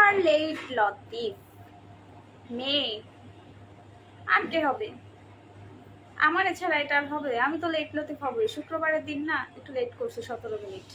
আর late Latif মেয়ে আনতে হবে আমার, এছাড়া এটা আর হবে? আমি তো লেট লতিফ হবে, শুক্রবারের দিন না, একটু লেট করছে 17 মিনিট।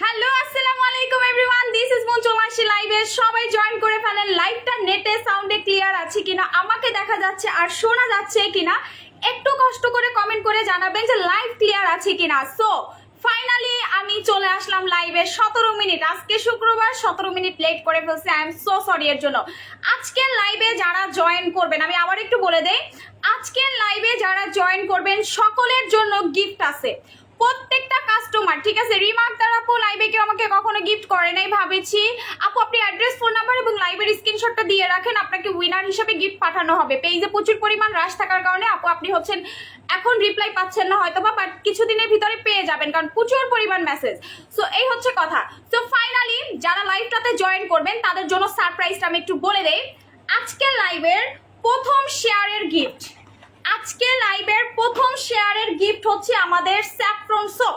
হ্যালো আসসালামু আলাইকুম এভরিওয়ান, দিস ইজ মন চলে আসছি লাইভে। সবাই জয়েন করে ফেলেন। লাইভটা নেটে সাউন্ডে ক্লিয়ার আছে কিনা, আমাকে দেখা যাচ্ছে আর শোনা যাচ্ছে কিনা, একটু কষ্ট করে কমেন্ট করে জানাবেন যে লাইভ ক্লিয়ার আছে কিনা। সো ফাইনালি আমি চলে আসলাম লাইভে 17 মিনিট, আজকে শুক্রবার 17 মিনিট লেট করে ফেলছি। আই এম সো সরি এর জন্য। আজকের লাইভে যারা জয়েন করবেন, আমি আবার একটু বলে দেই, আজকের লাইভে যারা জয়েন করবেন সকলের জন্য গিফট আছে, প্রত্যেকটা কাস্টমার, ঠিক আছে? রিমার্ক দ্বারা আপু লাইভে কেউ আমাকে কখনো গিফট করে নাই, ভাবেছি আপু আপনি অ্যাড্রেস, ফোন নাম্বার এবং লাইভের স্ক্রিনশটটা দিয়ে রাখেন, আপনাকে উইনার হিসেবে গিফট পাঠানো হবে। পেজে প্রচুর পরিমাণ রাশ থাকার কারণে আপু আপনি হচ্ছেন এখন রিপ্লাই পাচ্ছেন না হয়তো বা, বাট কিছুদিনের ভিতরে পেয়ে যাবেন, কারণ প্রচুর পরিমাণ মেসেজ। সো এই হচ্ছে কথা। সো ফাইনালি যারা লাইভটাতে জয়েন করবেন তাদের জন্য সারপ্রাইজটা আমি একটু বলে দেই। আজকের লাইভের প্রথম শেয়ারের গিফট, আজকে লাইভের প্রথম শেয়ারের গিফট হচ্ছে আমাদের স্যাফরন সোপ।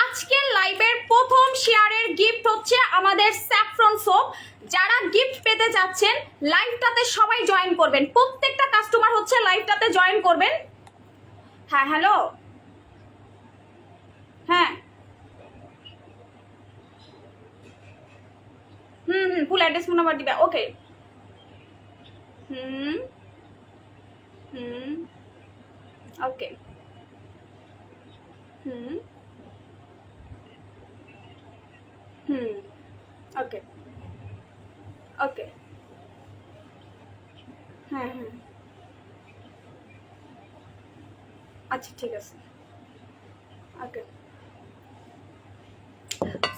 আজকের লাইভের প্রথম শেয়ারের গিফট হচ্ছে আমাদের স্যাফরন সোপ। যারা গিফট পেতে যাচ্ছেন লাইভটাতে সবাই জয়েন করবেন, প্রত্যেকটা কাস্টমার হচ্ছে লাইভটাতে জয়েন করবেন। হ্যাঁ হ্যালো, হ্যাঁ ফুল অ্যাড্রেস ফোন নাম্বার দিবে। ওকে, হুম হুম ওকে, হুম হুম ওকে ওকে, হ্যাঁ হ্যাঁ আচ্ছা ঠিক আছে, ওকে।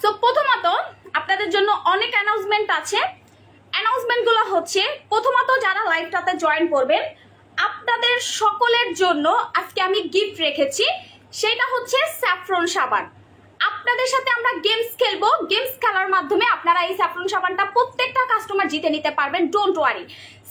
সো প্রথমত আপনাদের জন্য অনেক অ্যানাউন্সমেন্ট আছে। অ্যানাউন্সমেন্টগুলো হচ্ছে, প্রথমত যারা লাইভটাতে জয়েন করবেন আপনাদের সকলের জন্য আজকে আমি গিফট রেখেছি, সেটা হচ্ছে স্যাফরন সাবান। আপনাদের সাথে আমরা গেমস খেলবো, গেমস খেলার মাধ্যমে আপনারা এই স্যাফরন সাবানটা প্রত্যেকটা কাস্টমার জিতে নিতে পারবেন, ডোন্ট ওয়ারি।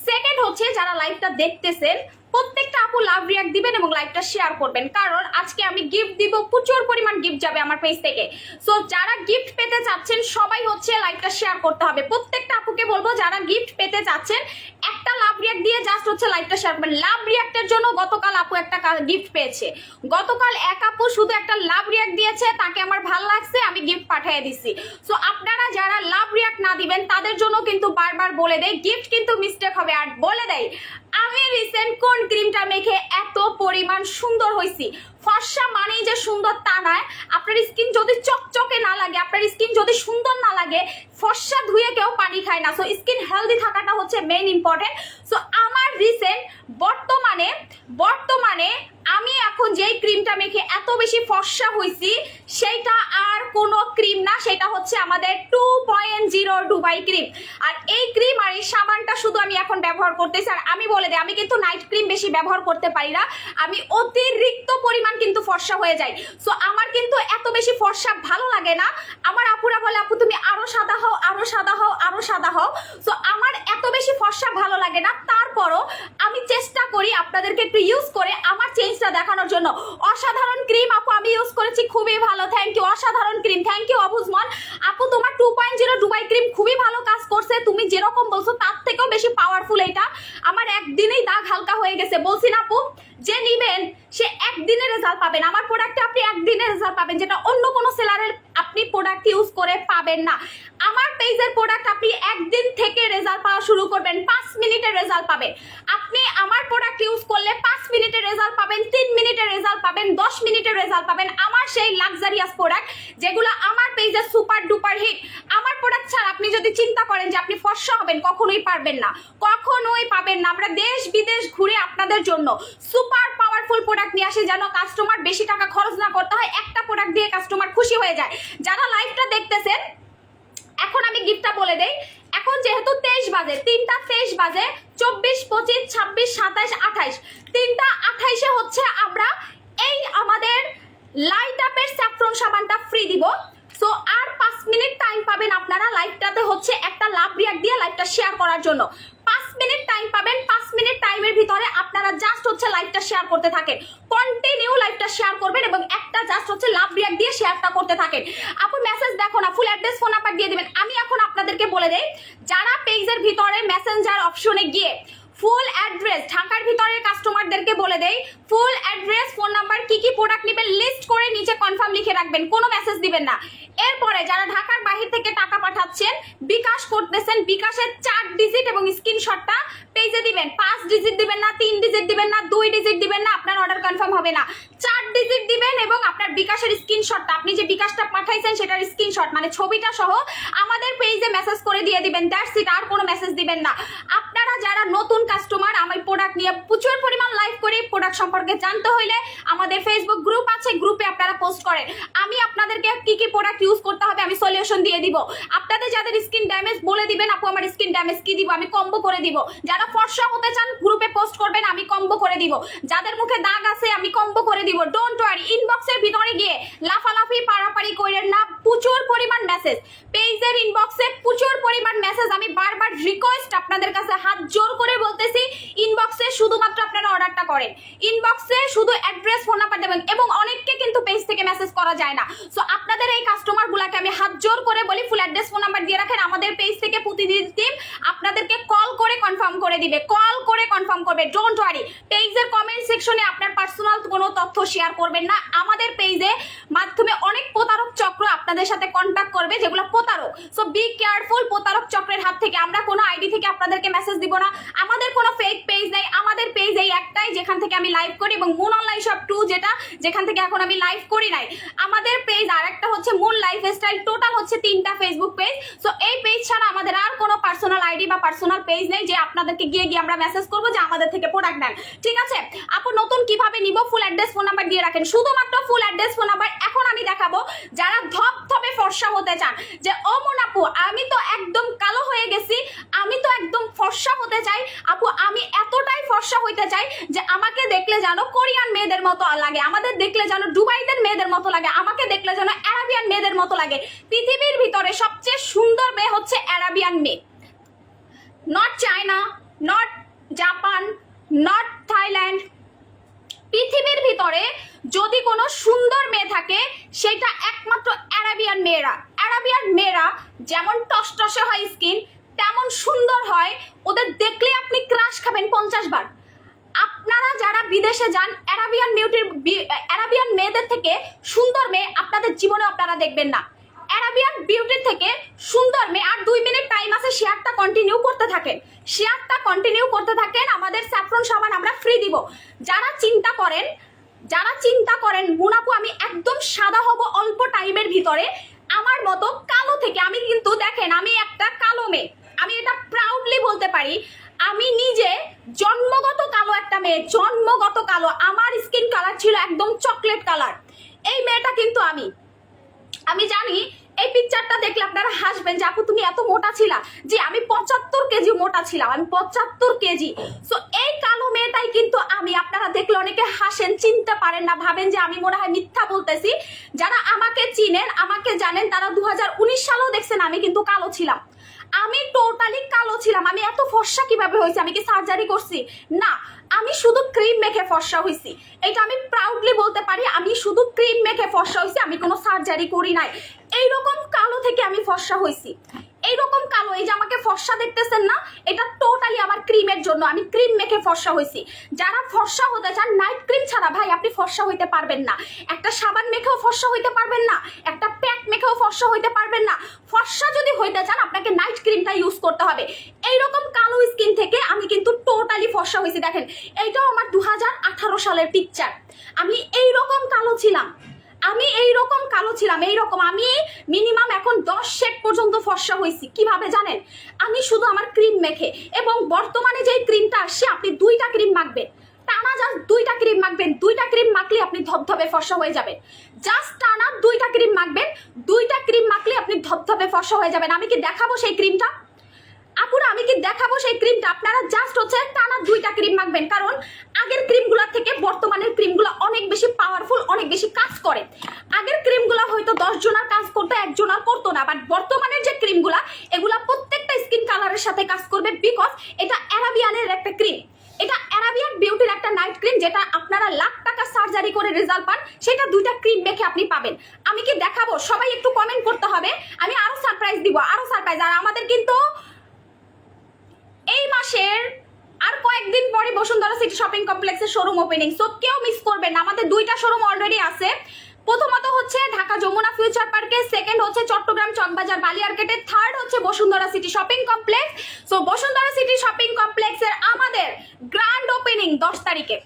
সেকেন্ড হচ্ছে যারা লাইভটা দেখতেছেন প্রত্যেকটা আপু লাভ রিয়াক্ট দিবেন এবং লাইভটা শেয়ার করবেন, কারণ আজকে আমি গিফট দিব, প্রচুর পরিমাণ গিফট যাবে আমার পেজ থেকে। সো যারা গিফট পেতে চাচ্ছেন সবাই হচ্ছে লাইভটা শেয়ার করতে হবে। প্রত্যেকটা আপুকে বলবো যারা গিফট পেতে চাচ্ছেন একটা লাভ রিয়াক্ট দিয়ে জাস্ট হচ্ছে লাইভটা শেয়ার করবেন। লাভ রিয়াক্টের জন্য গতকাল আপু একটা গিফট পেয়েছে, গতকাল এক আপু শুধু একটা লাভ রিয়াক্ট দিয়েছে, তাকে আমার ভালো লাগছে, আমি গিফট পাঠিয়ে দিছি। সো আপনারা যারা লাভ রিয়াক্ট না দিবেন তাদের জন্য কিন্তু বারবার বলে দেয় গিফট কিন্তু মিস্টেক হবে। আর বলে দেয় আমি রিসেন্ট কোন ক্রিমটা মেখে এত পরিমাণ সুন্দর হয়েছি। ফর্সা মানেই যে সুন্দর তা নয়, আপনার স্কিন যদি চকচকে না লাগে, আপনার স্কিন যদি সুন্দর না লাগে, ফর্সা ধুয়ে কেউ পানি খায় না। সো স্কিন হেলদি থাকাটা হচ্ছে মেইন ইম্পর্টেন্ট। সো আমার রিসেন্ট বর্তমানে আমি এখন যেই ক্রিমটা মেখে এত বেশি ফর্সা হয়েছি সেইটা আর কোনো ক্রিম না, সেটা হচ্ছে আমাদের 2.0 ডুবাই ক্রিম। আর এই ক্রিম আর এই সাবানটা শুধু আমি এখন ব্যবহার করতেছি। আর আমি বলে দিই, আমি কিন্তু নাইট ক্রিম বেশি ব্যবহার করতে পারি না, আমি অতিরিক্ত পরিমাণ কিন্তু ফর্সা হয়ে যাই। সো আমার কিন্তু এত বেশি ফর্সা ভালো লাগে না। আমার আপুরা বলে আপু তুমি আরো সাদা হও, আরো সাদা হও, আরো সাদা হও। সো আমার এত বেশি ফর্সা ভালো লাগে না, তারপরও আমি চেষ্টা করি আপনাদেরকে একটু ইউজ করে আমার চেঞ্জটা দেখানোর জন্য। অসাধারণ ক্রিম আপু, আমি ইউজ করেছি, খুবই ভালো, থ্যাংক ইউ। অসাধারণ ক্রিম, থ্যাংক ইউ অবুজমান আপু। তোমার 2.0 দুবাই ক্রিম খুবই ভালো কাজ করছে, তুমি যেরকম বলছো তার থেকেও বেশি পাওয়ারফুল এটা। আমার একদিনেই দাগ হালকা হয়ে গেছে, বলছি না আপু, যে নিবেন সে একদিনে রেজাল্ট পাবেন। আমার প্রোডাক্টে আপনি একদিনে রেজাল্ট পাবেন, যেটা অন্য কোনো সেলারের আপনি প্রোডাক্ট ইউজ করে পাবেন না। আমার পেজের প্রোডাক্ট আপনি একদিন থেকে রেজাল্ট পাওয়া শুরু করবেন, 5 মিনিটে রেজাল্ট পাবেন। আপনি আমার প্রোডাক্ট ইউজ করলে 5 মিনিটে রেজাল্ট পাবেন, 3 মিনিটে রেজাল্ট পাবেন, 10 মিনিটে রেজাল্ট পাবেন। আমার সেই লাক্সারিয়াস প্রোডাক্ট যেগুলো আমার পেজে সুপার ডুপার হিট, আমার প্রোডাক্ট ছাড়া আপনি যদি চিন্তা করেন যে আপনি ফর্সা হবেন, কখনোই পারবেন না, কখনোই পাবেন না। আমরা দেশ বিদেশ ঘুরে আপনাদের জন্য সুপার পাওয়ারফুল প্রোডাক্ট নিয়ে আসি, যেন কাস্টমার বেশি টাকা খরচ না করতে হয়, একটা প্রোডাক্ট দিয়ে কাস্টমার খুশি হয়ে যায়। যারা লাইভটা দেখতেছেন, এখন আমি গিফটটা বলে দেই। এখন যেহেতু 23 বাজে, 3টা 23 বাজে, 24, 25, 26, 27, 28, 3টা 28-এ হচ্ছে আমরা এই আমাদের লাইট আপের স্যাফরন সাবানটা ফ্রি দিব। সো আর 5 মিনিট টাইম পাবেন আপনারা লাইভটাতে হচ্ছে একটা লাভ রিয়াক্ট দিয়ে লাইভটা শেয়ার করার জন্য। 5 মিনিট টাইম পাবেন, 5 মিনিট টাইমের ভিতরে আপনারা জাস্ট হচ্ছে লাইভটা শেয়ার করতে থাকেন, কন্টিনিউ লাইভটা শেয়ার করবেন এবং একটা জাস্ট হচ্ছে লাভ রিয়াক্ট দিয়ে শেয়ারটা করতে থাকেন। আপু মেসেজ দেখো না, ফুল অ্যাড্রেস ফোন নাম্বার দিয়ে দিবেন। আমি এখন আপনাদেরকে বলে দেই, যারা পেজের ভিতরে মেসেঞ্জার অপশনে গিয়ে ফুল অ্যাড্রেস, ঢাকার ভিতরের কাস্টমারদেরকে বলে দেই, ফুল অ্যাড্রেস, ফোন নাম্বার, কি কি প্রোডাক্ট নেবেন লিস্ট করে নিচে কনফার্ম লিখে রাখবেন, কোনো মেসেজ দিবেন না। এরপরে যারা ঢাকার বাহির থেকে টাকা পাঠাচ্ছেন, বিকাশ করতেছেন, বিকাশের 4 ডিজিট এবং স্ক্রিনশটটা পেজে দিবেন। 5 ডিজিট দিবেন না, 3 ডিজিট দিবেন না, 2 ডিজিট দিবেন না, আপনার অর্ডার কনফার্ম হবে না। 4 ডিজিট দিবেন এবং আপনার বিকাশের স্ক্রিনশটটা, আপনি যে বিকাশটা পাঠাইছেন সেটার স্ক্রিনশট মানে ছবিটা সহ আমাদের পেজে মেসেজ করে দিয়ে দিবেন, দ্যাটস ইট, আর কোনো মেসেজ দিবেন না। আপনারা যারা নতুন কাস্টমার, আমি প্রোডাক্ট নিয়ে প্রচুর পরিমাণ লাইভ করি, প্রোডাক্ট সম্পর্কে জানতে হইলে আমাদের ফেসবুক গ্রুপ আছে, গ্রুপে আপনারা পোস্ট করেন, আমি আপনাদেরকে কি কি প্রোডাক্ট ইউজ করতে হবে আমি সলিউশন দিয়ে দিব। আপনাদের যাদের স্কিন ড্যামেজ বলে দিবেন, আপু আমার স্কিন ড্যামেজ কি দিব, আমি কম্বো করে দিব। যারা ফর্সা হতে চান গ্রুপে পোস্ট করবেন, আমি কম্বো করে দিব। যাদের মুখে দাগ আছে আমি কম্বো করে দিব। ডোন্ট ওয়ারি, ইনবক্সের ভিতরে গিয়ে লাফালাফি পারাপারি করেন না, প্রচুর পরিমাণ মেসেজ পেজের ইনবক্সে, প্রচুর পরিমাণ মেসেজ। আমি বারবার রিকোয়েস্ট আপনাদের কাছে হাত জোর করে বলতেছি, ইনবক্সে শুধুমাত্র আপনারা অর্ডারটা করেন, ইনবক্সে শুধু অ্যাড্রেস, ফোন নাম্বার দেবেন, এবং অনেককে কিন্তু পেজ থেকে মেসেজ করা যায় না। সো আপনাদের এই কাস্টমার গুলাকে আমি হাত জোর করে বলি, ফুল অ্যাড্রেস, ফোন নাম্বার দিয়ে রাখেন। আমাদের পেজ থেকে প্রতিদিন টিম আপনাদেরকে কল করে কনফার্ম করে দিবে, কল করে কনফার্ম করবে। ডোন্ট ওয়ারি, পেজের কমেন্ট সেকশনে আপনার পার্সোনাল কোনো তথ্য শেয়ার করবেন না। আমাদের পেজে মাধ্যমে অনেক প্রতারক চক্র আপনাদের সাথে কন্ট্যাক্ট করবে, যেগুলো প্রতারক। সো বি কেয়ারফুল প্রতারক চক্রের হাত থেকে। আমরা কোনো আইডি থেকে আপনাদেরকে মেসেজ দিব না, আমাদের কোনো ফেক পেজ নেই, আমাদের পেজ এই একটাই যেখান থেকে আমি লাইভ করি, এবং মুন অনলাইন শপ 2 যেখান থেকে এখন আমি লাইভ করি নাই। আমাদের পেজ আর একটা হচ্ছে মুন লাইফস্টাইল, টোটাল হচ্ছে 3টা ফেসবুক পেজ। সো এই পেজ ছাড়া আমাদের আর কোনো পার্সোনাল আইডি বা পার্সোনাল পেজ নেই যে আপনাদেরকে গিয়ে আমরা মেসেজ করবো যে আমাদের থেকে প্রোডাক্ট নেন, ঠিক আছে? আপু নতুন কিভাবে নিব, ফুল অ্যাড্রেস, ফোন নাম্বার দিয়ে রাখেন, শুধুমাত্র ফুল অ্যাড্রেস, ফোন নাম্বার। এখন আমি দেখাবো যারা ধপধপে ফর্সা হতে চান, যে ও মন আপু আমি তো একদম কালো হয়ে গেছি, আমি তো একদম ফর্সা হতে চাই, আপু আমি এতটাই ফর্সা হইতে চাই যে আমাকে দেখলে যেন কোরিয়ান মেয়েদের মতো লাগে, আমাদের দেখলে যেন দুবাইদের মেয়েদের মতো লাগে, আমাকে দেখলে যেন আরাবিয়ান মেয়েদের মতো লাগে। পৃথিবীর ভিতরে সবচেয়ে সুন্দর মেয়ে হচ্ছে আরাবিয়ান মেয়ে, not China, not Japan, not Thailand. পৃথিবীর ভিতরে যদি কোনো সুন্দর মেয়ে থাকে সেটা একমাত্র আরাবিয়ান মেয়েরা। আরাবিয়ান মেয়েরা যেমন টসটসে হয় স্কিন, তেমন সুন্দর হয়, ওদের দেখলে আপনি ক্রাশ খাবেন 50 বার। আপনারা যারা বিদেশে যান, আরাবিয়ান মেয়েদের থেকে সুন্দর মেয়ে আপনাদের জীবনে আপনারা দেখবেন না। আরাবিয়ান বিউটি থেকে সুন্দর মেয়ে, আর 2 মিনিট টাইম আছে, শেয়ারটা কন্টিনিউ করতে থাকেন, শেয়ারটা কন্টিনিউ করতে থাকেন। আমাদের স্যাফরন সাবান আমরা ফ্রি দিব। যারা চিন্তা করেন মুনাপু আমি একদম সাদা হব অল্প টাইমের ভিতরে, আমার মতো কালো থেকে, আমি কিন্তু দেখেন আমি একটা কালো মেয়ে, আমি এটা প্রাউডলি বলতে পারি, আমি নিজে জন্মগত কালো একটা মেয়ে, জন্মগত কালো। আমার স্কিন কালার ছিল একদম চকলেট কালার। এই মেয়েটা কিন্তু আমি জানি এই পিকচারটা দেখলে আপনারা হাসবেন যে আপু তুমি এত মোটা ছিলা। জি আমি 75 কেজি মোটা ছিলাম, আমি 75 কেজি। সো এই কালো মেয়েটাই কিন্তু আমি। আপনারা দেখলে অনেকে হাসেন, চিনতে পারেন না, ভাবেন যে আমি মনে হয় মিথ্যা বলতেছি। যারা আমাকে চিনেন, আমাকে জানেন, তারা 2019 সালেও দেখছেন আমি কিন্তু কালো ছিলাম। আমি টোটালি কালো ছিলাম। আমি এত ফর্সা কিভাবে হয়েছে? আমি কি সার্জারি করছি? না, আমি শুধু ক্রিম মেখে ফর্সা হয়েছি। এটা আমি প্রাউডলি বলতে পারি, আমি শুধু ক্রিম মেখে ফর্সা হয়েছি, আমি কোনো সার্জারি করি নাই। এইরকম কালো থেকে আমি ফর্সা হয়েছি, এইরকম কালো। এই যে আমাকে ফর্সা দেখতেছেন না, এটা টোটালি আমার ক্রিমের জন্য। আমি ক্রিম মেখে ফর্সা হয়েছি। যারা ফর্সা হতে চান, নাইট ক্রিম ছাড়া ভাই আপনি ফর্সা হইতে পারবেন না। একটা সাবান মেখেও ফর্সা হইতে পারবেন না, একটা প্যাক মেখেও ফর্সা হইতে পারবেন না। ফর্সা যদি হইতে চান আপনাকে নাইট ক্রিমটা ইউজ করতে হবে। এইরকম কালো স্কিন থেকে আমি কিন্তু টোটালি ফর্সা হয়েছি। দেখেন, এইটাও আমার 2018 সালের পিকচার। আমি এইরকম কালো ছিলাম, আমি এইরকম কালো ছিলাম, এইরকম। আমি মিনিমাম এখন 10 শেড পর্যন্ত ফর্সা হয়েছি। কিভাবে জানেন? আমি শুধু আমার ক্রিম মেখে। এবং বর্তমানে যেই ক্রিমটা আসছে, আপনি 2টা ক্রিম মাখবেন, টানা জাস্ট 2টা ক্রিম মাখবেন। 2টা ক্রিম মাখলে আপনি ধবধবে ফর্সা হয়ে যাবেন। জাস্ট টানা 2টা ক্রিম মাখবেন, 2টা ক্রিম মাখলে আপনি ধবধবে ফর্সা হয়ে যাবেন। আমি কি দেখাবো সেই ক্রিমটা? আপুরা, আমি কি দেখাবো সেই ক্রিমটা? আপনারা জাস্ট হচ্ছে টানা 2টা ক্রিম মাখবেন, কারণ আগের ক্রিমগুলোর থেকে বর্তমানের ক্রিমগুলো অনেক বেশি পাওয়ারফুল, অনেক বেশি কাজ করে। আগের ক্রিমগুলো হয়তো 10 জনের কাজ করতো, 1 জনের করতো না, বাট বর্তমানের যে ক্রিমগুলা, এগুলা প্রত্যেকটা স্কিন কালারের সাথে কাজ করবে, বিকজ এটা অ্যারাবিয়ানের একটা ক্রিম। এটা অ্যারাবিয়ান বিউটির একটা নাইট ক্রিম, যেটা আপনারা লাখ টাকা সার্জারি করে রেজাল্ট পান, সেটা 2টা ক্রিম মেখে আপনি পাবেন। আমি কি দেখাবো? সবাই একটু কমেন্ট করতে হবে, আমি আরো সারপ্রাইজ দিব, আরো সারপ্রাইজ। আর আমাদের কিন্তু এই মাসের আর কয়েকদিন পরে বসুন্ধরা সিটি শপিং কমপ্লেক্সের শোরুম ওপেনিং, সো কেউ মিস করবেন না। আমাদের 2টা শোরুম অলরেডি আছে। প্রথমত হচ্ছে ঢাকা যমুনা ফিউচার পার্কে, সেকেন্ড হচ্ছে চট্টগ্রাম চকবাজার বালিয়ারকেটে, থার্ড হচ্ছে Bashundhara city shopping complex. So Bashundhara city shopping কমপ্লেক্সের আমাদের গ্র্যান্ড ওপেনিং 10 তারিখে।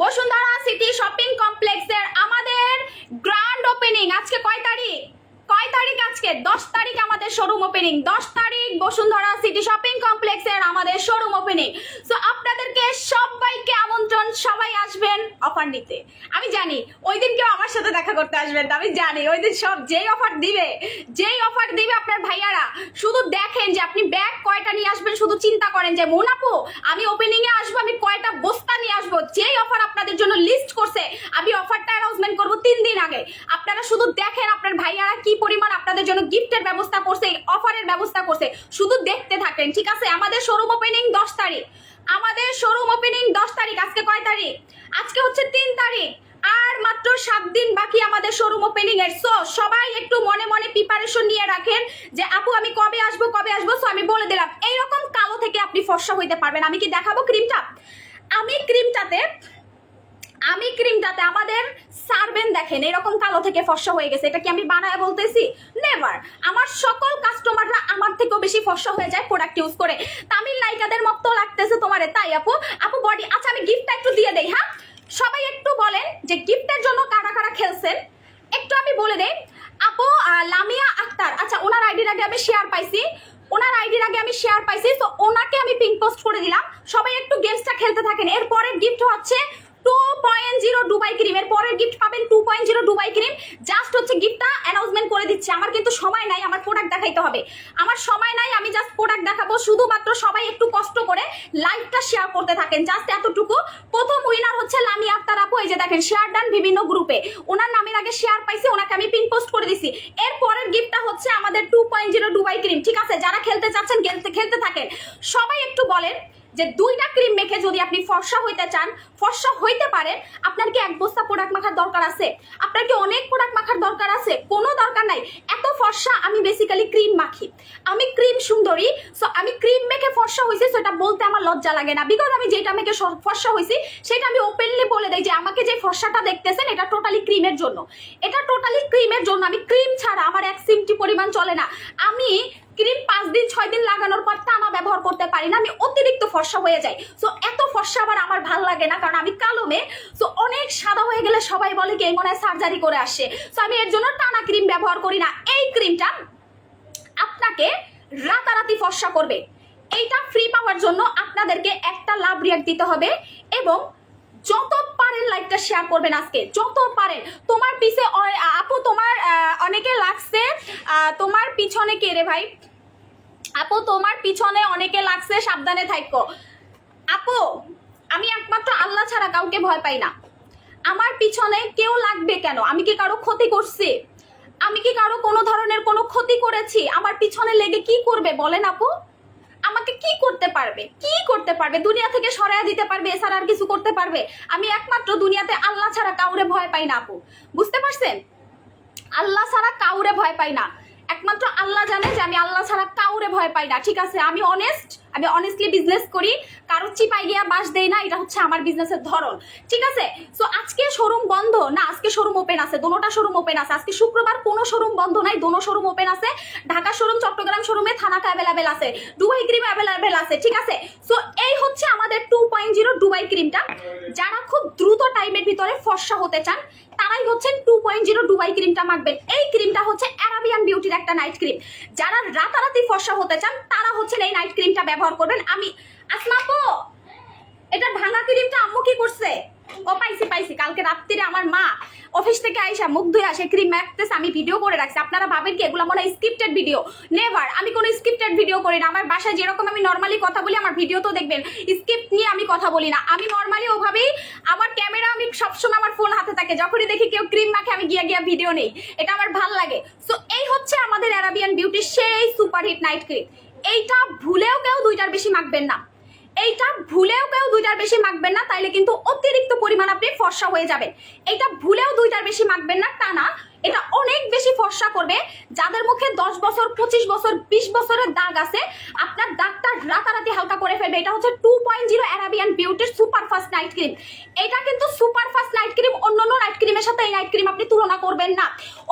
বসুন্ধরা সিটি শপিং কমপ্লেক্সের আমাদের গ্র্যান্ড ওপেনিং আজকে কয় তারিখ? আজকে 10 তারিখ আমাদের শোরুম ওপেনিং। 10 তারিখ বসুন্ধরা সিটি শপিং কমপ্লেক্সের আমাদের শোরুম ওপেনিং। সো আপনাদেরকে সবাইকে আমন্ত্রণ, সবাই আসবেন অফার নিতে। আমি জানি ওই দিন কেউ আমার সাথে দেখা করতে আসবেন না, আমি জানি ওই দিন সব যেই অফার দিবে আপনার ভাইয়ারা, শুধু দেখেন যে আপনি ব্যাগ কয়টা নিয়ে আসবেন। শুধু চিন্তা করেন যে মোনাপু আমি ওপেনিং এ আসবো, আমি কয়টা বস্তা নিয়ে আসবো। যেই অফার আপনাদের জন্য লিস্ট করছে, আমি অফারটা অ্যানাউন্সমেন্ট করবো 3 দিন আগে। আপনারা শুধু দেখেন আপনার ভাইয়ারা কি পরিমাণ আপনাদের জন্য গিফটের ব্যবস্থা করছে, অফারের ব্যবস্থা করছে, শুধু দেখতে থাকেন, ঠিক আছে? আমাদের শোরুম ওপেনিং 10 তারিখ, আমাদের শোরুম ওপেনিং 10 তারিখ। আজকে কয় তারিখ? আজকে হচ্ছে 3 তারিখ। আর মাত্র 7 দিন বাকি আমাদের শোরুম ওপেনিং এর। সো সবাই একটু মনে মনে প্রিপারেশন নিয়ে রাখেন যে আপু আমি কবে আসবো। সো আমি বলে দিলাম, এইরকম কালো থেকে আপনি ফর্সা হইতে পারবেন। আমি কি দেখাবো ক্রিমটা? আমি ক্রিমটাতে আমাদের সারবেন, দেখেন এরকম কালো থেকে ফর্সা হয়ে গেছে। এটা কি আমি বানায় বলতেছি? নেভার। আমার সকল কাস্টমাররা আমার থেকেও বেশি ফর্সা হয়ে যায় প্রোডাক্ট ইউজ করে। তামিল নায়িকাদের মতো লাগতেছে তোমারে, তাই আপু বডি। আচ্ছা, আমি গিফটটা একটু দিয়ে দেই। হ্যাঁ, সবাই একটু বলেন যে গিফটের জন্য কারা কারা খেলছেন, একটু আমি বলে দেই। আপু লামিয়া আক্তার, আচ্ছা ওনার আইডির আগে আমি শেয়ার পাইছি, তো ওনাকে আমি পিন পোস্ট করে দিলাম। সবাই একটু গেমসটা খেলতে থাকেন। এরপরের গিফট হচ্ছে 2.0 দুবাই ক্রিম। এর পরের গিফট পাবেন 2.0 দুবাই ক্রিম। জাস্ট হচ্ছে গিফটটা অ্যানাউন্সমেন্ট করে দিচ্ছি। আমার কিন্তু সময় নাই, আমার প্রোডাক্ট দেখাইতে হবে। আমার সময় নাই, আমি জাস্ট প্রোডাক্ট দেখাবো। শুধুমাত্র সবাই একটু কষ্ট করে লাইভটা শেয়ার করতে থাকেন, জাস্ট এতটুকু। প্রথম উইনার হচ্ছে লামিয়া আক্তার আপু। এই যে দেখেন, শেয়ার ডান বিভিন্ন গ্রুপে, ওনার নামের আগে শেয়ার পাইছি, ওনাকে আমি পিন পোস্ট করে দিছি। এর পরের গিফটটা হচ্ছে আমাদের 2.0 দুবাই ক্রিম, ঠিক আছে? যারা খেলতে চাচ্ছেন খেলতে থাকেন। সবাই একটু বলেন যে 2টা ক্রিম মেখে যদি আপনি ফর্সা হইতে চান, ফর্সা হইতে পারেন, আপনার কি 1 বস্তা প্রোডাক্ট মাখার দরকার আছে? আপনার কি অনেক প্রোডাক্ট মাখার দরকার আছে? কোনো দরকার নাই। এত ফর্সা আমি বেসিক্যালি ক্রিম মাখি, আমি ক্রিম সুন্দরী। সো আমি ক্রিম মেখে ফর্সা হয়েছি, সেটা বলতে আমার লজ্জা লাগে না, বিকজ আমি যেটা মেখে ফর্সা হয়েছি সেটা আমি ওপেনলি বলে দেই যে আমাকে যে ফর্সাটা দেখতেছেন এটা টোটালি ক্রিমের জন্য, আমি ক্রিম ছাড়া আমার 1 সিমটি পরিমাণ চলে না। আমি ক্রিম 5 দিন 6 দিন লাগানোর পর টানা ব্যবহার করতে পারি না, আমি অতিরিক্ত ফর্সা হয়ে যাই। সো এত ফর্সা আবার আমার ভাল লাগে না, কারণ আমি কালো মেয়ে। সো অনেক সাদা হয়ে গেলে সবাই বলে কি মনে হয় সার্জারি করে আসে। সো আমি এর জন্য টানা ক্রিম ব্যবহার করি না। এই ক্রিমটা আপনাকে রাতারাতি ফর্সা করবে। এইটা ফ্রি পাওয়ার জন্য আপনাদেরকে একটা লাভ রিয়াক্ট দিতে হবে, এবং যত পারেন লাইভটা শেয়ার করবেন আজকে, যত পারেন। তোমার পিছে আপু তোমার অনেকে লাগছে, তোমার পিছনে কে রে ভাই? আপু তোমার পিছনে অনেকে লাগছে, সাবধানে থাকো। আপু আমি একমাত্র আল্লাহ ছাড়া কাউকে ভয় পাই না। আমার পিছনে কেউ লাগবে কেন? আমি কি কারো ক্ষতি করছি? আমি কি কারো কোনো ধরনের কোনো ক্ষতি করেছি? আমার পিছনে লেগে কি করবে বলেন আপু? আমাকে কি করতে পারবে? কি করতে পারবে? দুনিয়া থেকে সরাইয়া দিতে পারবে, এছাড়া আর কিছু করতে পারবে? আমি একমাত্র দুনিয়াতে আল্লাহ ছাড়া কাউরে ভয় পাই না আপু, বুঝতে পারছেন? আল্লাহ ছাড়া কাউরে ভয় পাই না। একমাত্র আল্লাহ জানে যে আমি আল্লাহ ছাড়া কাউরে ভয় পাই না, ঠিক আছে? আমি অনেস্টলি বিজনেস করি, কারো চিপাই গিয়া বাস দেই না, এটা হচ্ছে আমার বিজনেসের ধরন, ঠিক আছে? সো আজকে শোরুম বন্ধ না, আজকে শোরুম ওপেন আছে, দোনোটা শোরুম ওপেন আছে। আজকে শুক্রবার, কোনো শোরুম বন্ধ নাই, দোনো শোরুম ওপেন আছে। ঢাকা শোরুম, চট্টগ্রাম শোরুমে থানাকা অ্যাভেলেবেল আছে, দুবাই ক্রিম অ্যাভেলেবেল আছে, ঠিক আছে? সো এই হচ্ছে আমাদের 2.0 দুবাই ক্রিমটা। যারা খুব দ্রুত টাইমের ভিতরে ফর্সা হতে চান তারাই হচ্ছেন 2.0 দুবাই ক্রিমটা মাখবেন। এই ক্রিমটা হচ্ছে অ্যারাবিয়ান বিউটির একটা নাইট ক্রিম। যারা রাতারাতি ফর্সা হতে চান তারা হচ্ছেন এই নাইট ক্রিমটা ব্যবহার করবেন। আমি আসমা আপু, এটা ভাঙা ক্রিমটা আম্মু কি করছে? ও পাইছি কালকে রাত্রিরে আমার মা অফিস থেকে আইসা মুখ ধুয়ে আসে ক্রিম মাখতেছে, আমি ভিডিও করে রাখছি। আপনারা ভাবেন কি এগুলো মনে হয় স্ক্রিপ্টেড ভিডিও? নেভার, আমি কোনো স্ক্রিপ্টেড ভিডিও করি না। আমার বাসায় যেরকম আমি নর্মালি কথা বলি, আমার ভিডিও তো দেখবেন স্ক্রিপ্ট নিয়ে আমি কথা বলি না। আমি নর্মালি ওভাবেই, আমার ক্যামেরা আমি সবসময় আমার ফোন হাতে থাকে, যখনই দেখি কেউ ক্রিম মাখে আমি গিয়া ভিডিও নেই, এটা আমার ভাল লাগে। সো এই হচ্ছে আমাদের অ্যারাবিয়ান বিউটির সেই সুপারহিট নাইট ক্রিম। এইটা ভুলেও কেউ দুইটার বেশি মাখবেন না, এইটা ভুলেও কেউ দুইটার বেশি মাখবেন না, তাইলে কিন্তু অতিরিক্ত পরিমাণ আপনি ফর্সা হয়ে যাবেন। এইটা ভুলেও দুইটার বেশি মাখবেন না, তা না, এটা অনেক বেশি ফর্সা করবে। যাদের মুখে 10 বছর, 25 বছর, 20 বছরের দাগ আছে, আপনার দাগটা রাতারাতি হালকা করে ফেলবে। এটা হচ্ছে 2.0 অ্যারাবিয়ান বিউটির সুপার ফাস্ট নাইট ক্রিম। এটা কিন্তু সুপার ফাস্ট নাইট ক্রিম। অন্যান্য নাইট ক্রিমের সাথে এই নাইট ক্রিম আপনি তুলনা করবেন না,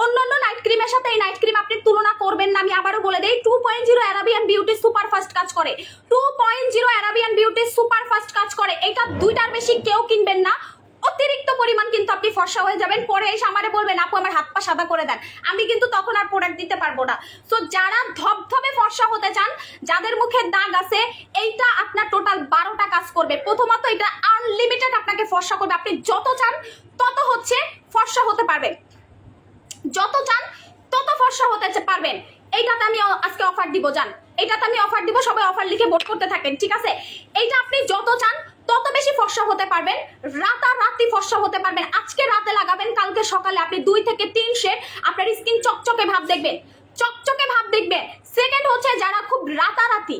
অন্যান্য নাইট ক্রিমের সাথে এই নাইট ক্রিম আপনি তুলনা করবেন না। আমি আবারও বলে দেই, 2.0 অ্যারাবিয়ান বিউটি সুপার ফাস্ট কাজ করে, 2.0 অ্যারাবিয়ান বিউটি সুপার ফাস্ট কাজ করে। এটা দুইটার বেশি কেউ কিনবেন না, অতিরিক্ত পরিমাণ কিন্তু আপনি ফর্সা হয়ে যাবেন। পরে এসে আমারে বলবেন আপু আমার হাত পা সাদা করে দেন, আমি কিন্তু তখন আর প্রোডাক্ট দিতে পারবো না। সো যারা ধবধবে ফর্সা হতে চান, যাদের মুখে দাগ আছে, এইটা আপনার টোটাল 12টা কাজ করবে। প্রথমত এটা আনলিমিটেড আপনাকে ফর্সা করবে, আপনি যত চান তত হচ্ছে ফর্সা হতে পারবেন, যত চান তত ফর্সা হতে পারবেন। এইটাতে আমি আজকে অফার দিব, জান, এইটাতে আমি অফার দিব, সবাই অফার লিখে ভোট করতে থাকেন, ঠিক আছে? এইটা আপনি যত চান তত বেশি ফর্সা হতে পারবেন, রাতারাতি ফর্সা হতে পারবেন। আজকে রাতে লাগাবেন, কালকে সকালে আপনি 2 থেকে 3 শেড আপনার স্কিন চকচকে ভাব দেখবেন, চকচকে ভাব দেখবেন। সেকেন্ড হচ্ছে যারা খুব রাতারাতি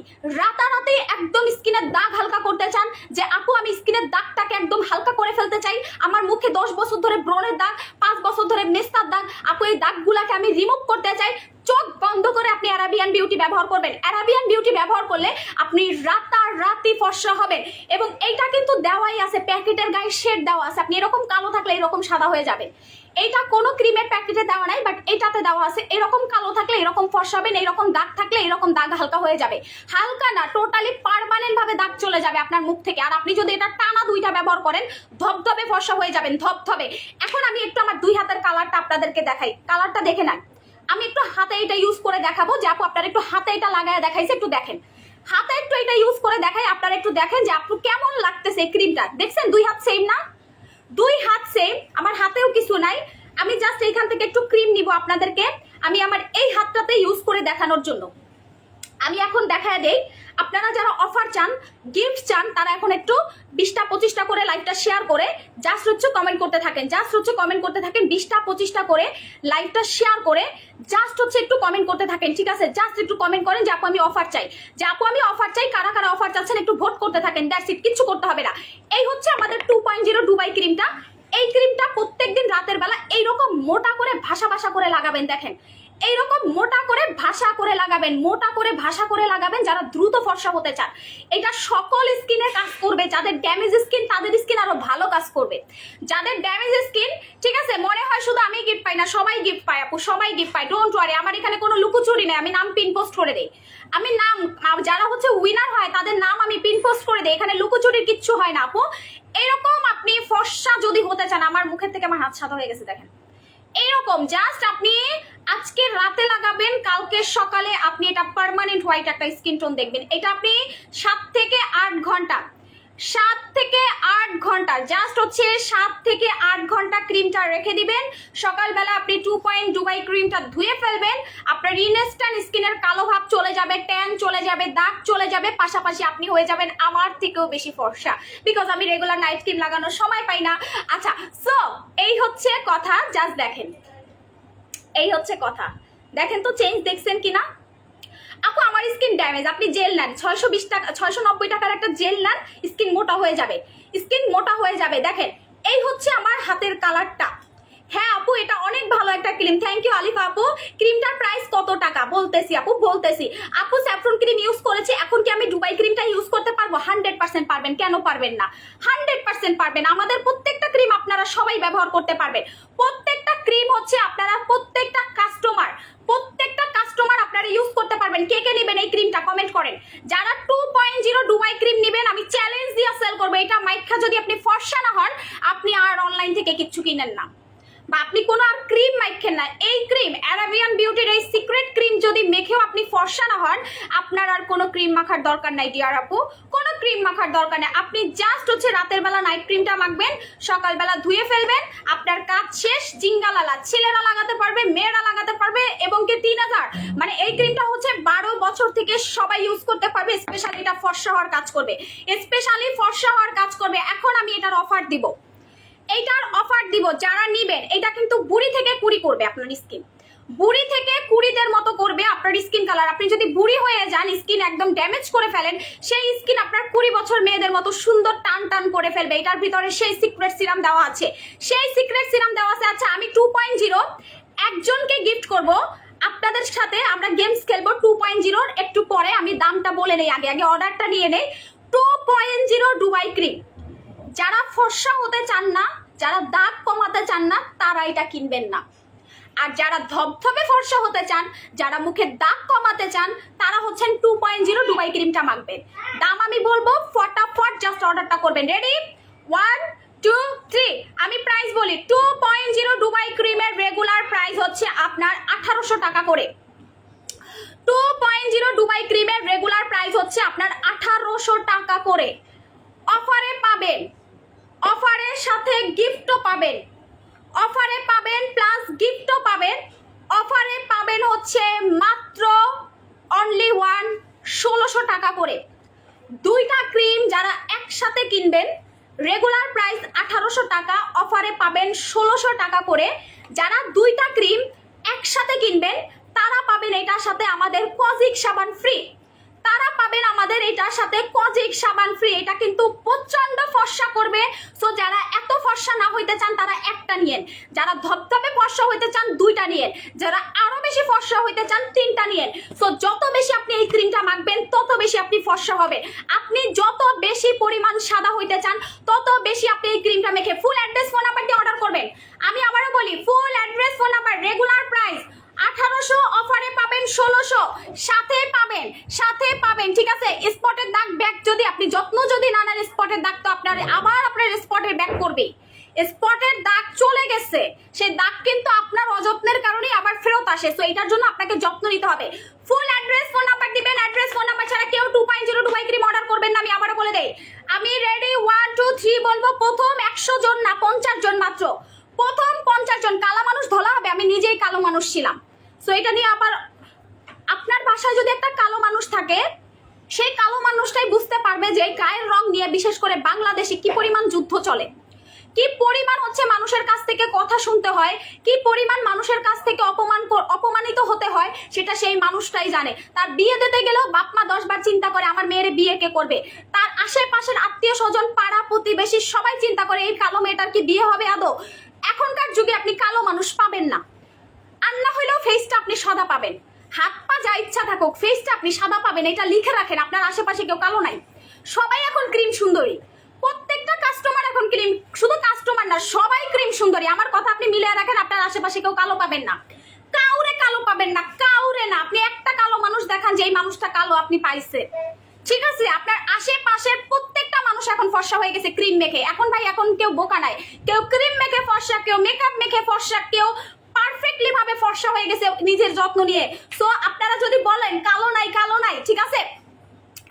একদম স্কিনের দাগ হালকা করতে চান, যে আপু আমি স্কিনের দাগটাকে একদম হালকা করে ফেলতে চাই, আমার মুখে 10 বছর ধরে ব্রণের দাগ, 5 বছর ধরে মেস্তার দাগ, আপু এই দাগগুলাকে আমি রিমুভ করতে চাই, চোখ বন্ধ করে আপনি অ্যারাবিয়ান বিউটি ব্যবহার করবেন। অ্যারাবিয়ান বিউটি ব্যবহার করলে আপনি রাতারাতি ফর্সা হবেন। এবং এইটা কিন্তু দেওয়াই আছে, প্যাকেটের গায়ে শেড দেওয়া আছে, আপনি এরকম কালো থাকলে এরকম সাদা হয়ে যাবেন। এইটা কোনো ক্রিমের প্যাকেটে দেওয়া নাই, বাট এটাতে দেওয়া আছে, এরকম কালো থাকলে এরকম ফর্সা হবেন, এরকম দাগ থাকলে এরকম দাগ হালকা হয়ে যাবে। হালকা না, টোটালি পার্মানেন্ট ভাবে দাগ চলে যাবে আপনার মুখ থেকে। আর আপনি যদি এটা টানা 2টা ব্যবহার করেন, ধবধবে ফর্সা হয়ে যাবেন, ধবধবে। এখন আমি একটু আমার 2 হাতের কালারটা আপনাদেরকে দেখাই, কালারটা দেখে নেন। আমি একটু হাতে এটা ইউজ করে দেখাবো, যে আপু আপনারা একটু হাতে এটা লাগায় দেখাইছে, একটু দেখেন, হাতে একটু এটা ইউজ করে দেখাই, আপনারা একটু দেখেন যে আপু কেমন লাগতেছে ক্রিমটা। দেখছেন 2 হাত সেম না? 2 হাত সেম, আমার হাতেও কিছু নাই। আমি জাস্ট এইখান থেকে একটু ক্রিম নিব আপনাদেরকে, আমি আমার এই হাতটাতে ইউজ করে দেখানোর জন্য। আমি এখন দেখায় দেই, আপনারা যারা অফার চান, গিফট চান, তারা এখন একটু 20টা 25টা করে লাইভটা শেয়ার করে জাস্ট হচ্ছে কমেন্ট করতে থাকেন, জাস্ট হচ্ছে কমেন্ট করতে থাকেন, 20টা 25টা করে লাইভটা শেয়ার করে জাস্ট হচ্ছে একটু কমেন্ট করতে থাকেন, ঠিক আছে? জাস্ট একটু কমেন্ট করেন যে আপু আমি অফার চাই, যে আপু আমি অফার চাই, কারা কারা অফার চাচ্ছেন একটু ভোট করতে থাকেন, দ্যাটস ইট, কিচ্ছু করতে হবে না। এই হচ্ছে আমাদের 2.0 দুবাই ক্রিমটা। এই ক্রিমটা প্রত্যেকদিন রাতের বেলা এইরকম মোটা করে ভাষা করে লাগাবেন, দেখেন এইরকম মোটা করে ভাষা করে লাগাবেন, মোটা করে ভাষা করে লাগাবেন যারা দ্রুত ফর্সা হতে চান। এটা সকল স্কিনে কাজ করবে, যাদের ড্যামেজ স্কিন তাদের স্কিন আরো ভালো কাজ করবে। যাদের ড্যামেজ স্কিন, ঠিক আছে, মনে হয় শুধু আমি গিফট পাই না, সবাই গিফট পায় আপু, সবাই গিফট পায়, ডোন্ট ওয়ারি। আমার এখানে কোনো লুকোচুরি নেই, আমি নাম পিন পোস্ট করে দেই, আমি নাম, যারা হচ্ছে উইনার হয় তাদের নাম আমি পিন পোস্ট করে দেই, এখানে লুকোচুরির কিচ্ছু হয় না আপু। এরকম আপনি ফর্সা যদি হতে চান, আমার মুখের থেকে আমার হাত সাদা হয়ে গেছে দেখেন, এইরকম জাস্ট আপনি আজকে রাতে লাগাবেন, কালকে সকালে আপনি এটা পার্মানেন্ট হোয়াইট একটা স্কিন টোন দেখবেন। এটা আপনি 7 থেকে 8 ঘন্টা, 7 থেকে 8 ঘন্টা, জাস্ট হচ্ছে 7 থেকে 8 ঘন্টা ক্রিমটা রেখে দিবেন। সকালবেলা আপনি 2 দুবাই ক্রিমটা ধুয়ে ফেলবেন, আপনার ইনস্ট্যান্ট স্কিনের কালো ভাব চলে যাবে, ট্যান চলে যাবে, দাগ চলে যাবে, পাশাপাশি আপনি হয়ে যাবেন আমার থেকেও বেশি ফর্সা, বিকজ আমি রেগুলার নাইট ক্রিম লাগানোর সময় পাই না। আচ্ছা, সো এই হচ্ছে কথা, জাস্ট দেখেন এই হচ্ছে কথা। দেখেন তো চেঞ্জ দেখছেন কিনা। আপু আমার স্কিন ড্যামেজ, আপনি জেল নেন 620 টাকা 690 টাকার একটা জেল নেন, স্কিন মোটা হয়ে যাবে, স্কিন মোটা হয়ে যাবে। দেখেন এই হচ্ছে আমার হাতের কালারটা। হ্যাঁ আপু এটা অনেক ভালো একটা ক্রিম, থ্যাংক ইউ আলিফা আপু। ক্রিমটার প্রাইস কত টাকা বলতেছি আপু, বলতেছি। আপু স্যাফরন ক্রিম ইউজ করেছি, এখন কি আমি দুবাই ক্রিমটা ইউজ করতে পারবো? 100% পারবেন, কেন পারবেন না? 100% পারবেন। আমাদের প্রত্যেকটা ক্রিম আপনারা সবাই ব্যবহার করতে পারবেন। প্রত্যেকটা ক্রিম হচ্ছে আপনারা প্রত্যেকটা কাস্টমার আপনারা ইউজ করতে পারবেন। কে কে নেবেন এই ক্রিমটা কমেন্ট করেন। যারা 2.0 ডুবাই ক্রিম নেবেন আমি চ্যালেঞ্জ দিয়ে সেল করবো, এটা মাইখা যদি আপনি ফর্সা না হন আপনি আর অনলাইন থেকে কিচ্ছু কিনেন না, বা আপনি কোনো আর ক্রিম মাইখেন না। এই ক্রিম অ্যারাবিয়ান বিউটির এই সিক্রেট ক্রিম যদি মেখেও আপনি ফর্সা না হন, আপনার আর কোনো ক্রিম মাখার দরকার নাই ডিয়ার আপু, কোনো ক্রিম মাখার দরকার নেই। আপনি জাস্ট হচ্ছে রাতের বেলা নাইট ক্রিমটা মাখবেন, সকালবেলা ধুয়ে ফেলবেন, আপনার কাজ শেষ। জিঙ্গালালা ছেলেরা লাগাতে পারবে, মেয়েরা লাগাতে পারবে, এবং কি 3000 মানে এই ক্রিমটা হচ্ছে 12 বছর থেকে সবাই ইউজ করতে পারবে। স্পেশালি এটা ফর্সা হওয়ার কাজ করবে, স্পেশালি ফর্সা হওয়ার কাজ করবে। এখন আমি এটার অফার দিব, এইটার অফার দিব যারা নিবেন। এটা কিন্তু বুড়ি থেকে কুড়ি করবে আপনার স্কিন, বুড়ি থেকে কুড়িদের মতো করবে আপনার স্কিন কালার। আপনি যদি বুড়ি হয়ে যান, স্কিন একদম ড্যামেজ করে ফেলেন, সেই স্কিন আপনার 20 বছর মেয়েদের মতো সুন্দর টান টান করে ফেলবে। এটার ভিতরে সেই সিক্রেট সিরাম দেওয়া আছে, সেই সিক্রেট সিরাম দেওয়া আছে। আচ্ছা আমি 2.0 একজনকে গিফট করব, আপনাদের সাথে আমরা গেমস খেলবো 2.0 একটু পরে। আমি দামটা বলে নেই, আগে আগে অর্ডারটা নিয়ে নেই। 2.0 ডুবাই ক্রিম যারা ফর্সা হতে চান না, যারা দাগ কমাতে চান না, তারা এটা কিনবেন না। আর যারা ধবধবে ফর্সা হতে চান, যারা মুখে দাগ কমাতে চান, তারা হচ্ছেন 2.0 ডুবাই ক্রিমটা মাখবেন। দাম আমি বলবো, ফটাফট জাস্ট অর্ডারটা করবেন। রেডি 1 2 3 আমি প্রাইস বলি। 2.0 ডুবাই ক্রিমের রেগুলার প্রাইস হচ্ছে আপনার 1800 টাকা করে। 2.0 ডুবাই ক্রিমের রেগুলার প্রাইস হচ্ছে আপনার 1800 টাকা করে। অফারে পাবেন, অফারের সাথে গিফটও পাবেন, অফারে পাবেন প্লাস গিফটও পাবেন। অফারে পাবেন হচ্ছে মাত্র অনলি 1600 টাকা করে। দুইটা ক্রিম যারা একসাথে কিনবেন, রেগুলার প্রাইস 1800 টাকা, অফারে পাবেন 1600 টাকা করে। যারা দুইটা ক্রিম একসাথে কিনবেন তারা পাবেন এটার সাথে আমাদের কজিক সাবান ফ্রি, তারা পাবেন আমাদের এটার সাথে কজিক সাবান ফ্রি। এটা কিন্তু প্রচন্ড ফর্সা করবে। সো যারা এত ফর্সা না হইতে চান তারা একটা নিয়েন, যারা ধবধবে ফর্সা হইতে চান দুইটা নিয়েন, যারা আরো বেশি ফর্সা হইতে চান তিনটা নিয়েন। সো যত বেশি আপনি এই ক্রিমটা মাখবেন তত বেশি আপনি ফর্সা হবেন। আপনি যত বেশি পরিমাণ সাদা হইতে চান তত বেশি আপনি এই ক্রিমটা মেখে ফুল অ্যাড্রেস ফোন নাম্বার দিয়ে অর্ডার করবেন। আমি আবারও বলি, full address phone number, regular price 1800, অফারে পাবেন 1600, সাথে পাবেন ঠিক আছে। স্পটের দাগ ব্যাক যদি আপনি যত্ন যদি না নেন, স্পটের দাগ তো আপনার আবার আপনার স্পটের ব্যাক করবে। স্পটের দাগ চলে গেছে, সেই দাগ কিন্তু আপনার অযত্নের কারণেই আবার ফেরত আসে। সো এটার জন্য আপনাকে যত্ন নিতে হবে। ফুল অ্যাড্রেস ফোন নাম্বার দিবেন, অ্যাড্রেস ফোন নাম্বার ছাড়া কেউ 2.0 ডুবাই ক্রিম অর্ডার করবেন না। আমি আবারও বলে দেই, আমি রেডি 1 2 3 বলবো। প্রথম 100 জন না, 50 জন মাত্র। প্রথম 50 জন। কালো মানুষ ধলা হবে, আমি নিজেই কালো মানুষ ছিলাম। সো এটা নিয়ে আবার আপনার বাসায় যদি একটা কালো মানুষ থাকে, সেই কালো মানুষটাই বুঝতে পারবে যে গায়ের রং নিয়ে বিশেষ করে বাংলাদেশে কি পরিমাণ যুদ্ধ চলে, কি পরিমাণ হচ্ছে মানুষের কাছ থেকে কথা শুনতে হয়, কি পরিমাণ মানুষের কাছ থেকে অপমানিত হতে হয়, সেটা সেই মানুষটাই জানে। তার বিয়ে দিতে গেলেও বাপ মা 10 বার চিন্তা করে আমার মেয়ের বিয়ে কে করবে। তার আশেপাশের আত্মীয় স্বজন, পাড়া প্রতিবেশী সবাই চিন্তা করে এই কালো মেয়েটার কি বিয়ে হবে আদৌ। এখনকার যুগে আপনি কালো মানুষ পাবেন না, আর না হইলেও ফেসটা আপনি সাদা পাবেন। হাত পা যা ইচ্ছা থাকুক, ফেসটা আপনি সাদা পাবেন, এটা লিখে রাখেন। আপনার আশেপাশে কেউ কালো নাই, সবাই এখন ক্রিম সুন্দরী। প্রত্যেকটা কাস্টমার এখন ক্রিম, শুধু কাস্টমার না সবাই ক্রিম সুন্দরী। আমার কথা আপনি মিলিয়ে রাখেন, আপনার আশেপাশে কেউ কালো পাবেন না, কাউরে কালো পাবেন না, কাউরে না। আপনি একটা কালো মানুষ দেখান যে এই মানুষটা কালো আপনি পাইছে, ঠিক আছে। আপনার আশেপাশের প্রত্যেকটা মানুষ এখন ফর্সা হয়ে গেছে ক্রিম মেখে। এখন ভাই এখন কেউ বোকা নাই, কেউ ক্রিম মেখে ফর্সা, কেউ মেকআপ মেখে ফর্সা, কেউ পারফেক্টলি ভাবে ফর্সা হয়ে গেছে নিজের যত্ন নিয়ে। সো আপনারা যদি বলেন কালো নাই, কালো নাই, ঠিক আছে,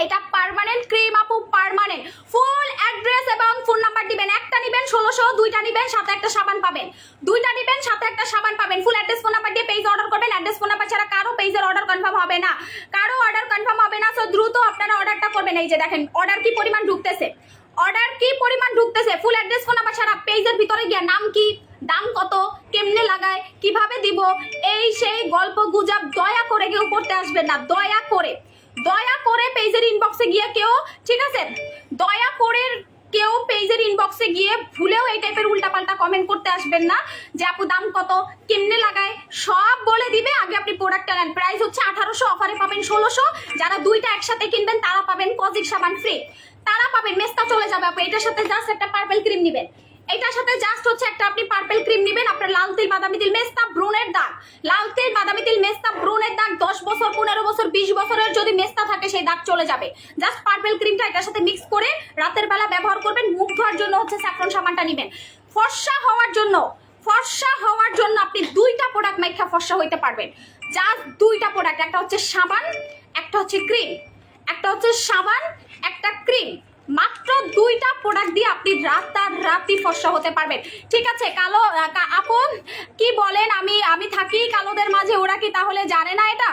এটা পার্মানেন্ট ক্রিম আপু, পার্মানেন্ট। ফুল অ্যাড্রেস এবং ফোন নাম্বার দিবেন। একটা নিবেন 1600, দুইটা নিবেন সাথে একটা সাবান পাবেন, দুইটা নিবেন সাথে একটা সাবান পাবেন। ফুল অ্যাড্রেস ফোন নাম্বার দিয়ে পেজ অর্ডার করবেন। অ্যাড্রেস ফোন নাম্বার ছাড়া কারো পেজের অর্ডার কনফার্ম হবে না, কারো অর্ডার কনফার্ম হবে না। সো দ্রুত আপনারা অর্ডারটা করবেন। এই যে দেখেন অর্ডার কি পরিমাণ ঢুকতেছে, অর্ডার কি পরিমাণ ঢুকতেছে। ফুল অ্যাড্রেস ফোন নাম্বার ছাড়া পেজের ভিতরে গিয়ে নাম কি, দাম কত, কেমনে লাগায়, কিভাবে দিব, এই সেই গল্প গুজব দয়া করে কেউ করতে আসবেন না। দয়া করে পেজের ইনবক্সে গিয়ে কেউ, ঠিক আছে, দয়া করে কেউ পেজের ইনবক্সে গিয়ে ভুলেও এই টাইপের উল্টাপাল্টা কমেন্ট করতে আসবেন না যে আপু দাম কত, কেমনে লাগায়, সব বলে দিবে। আগে আপনি প্রোডাক্টটা নেন। প্রাইস হচ্ছে 1800, অফারে পাবেন 1600। যারা দুইটা একসাথে কিনবেন তারা পাবেন কজিক সাবান ফ্রি, তারা পাবেন। মেস্তা চলে যাবে আপু। এটার সাথে জাস্ট একটা পার্পল ক্রিম নেবেন, এটার সাথে জাস্ট হচ্ছে একটা আপনি পার্পল ক্রিম নেবেন। আপনার লাল তিল, বাদামি তিল, মেস্তা, ব্রণের দাগ, লাল তিল, বাদামি তিল, মেস্তা, ব্রণের দাগ 10 বছর, 15 বছর, 20 বছরের যদি মেস্তা থাকে সেই দাগ চলে যাবে। জাস্ট পার্পল ক্রিমটা এটার সাথে মিক্স করে রাতের বেলা ব্যবহার করবেন। মুখ ধোয়ার জন্য হচ্ছে স্যাফরন সাবানটা নেবেন। ফর্সা হওয়ার জন্য আপনি দুইটা প্রোডাক্ট মাইখা ফর্সা হইতে পারবেন। জাস্ট দুইটা প্রোডাক্ট, একটা হচ্ছে সাবান, একটা হচ্ছে ক্রিম, একটা হচ্ছে সাবান, একটা ক্রিম। মাত্র দুইটা প্রোডাক্ট দিয়ে আপনি রাতারাতি ফর্সা হতে পারবেন। ঠিক আছে। কালো আপু কি বলেন, আমি থাকি কালোদের মাঝে, ওরা কি তাহলে জানে না এটা?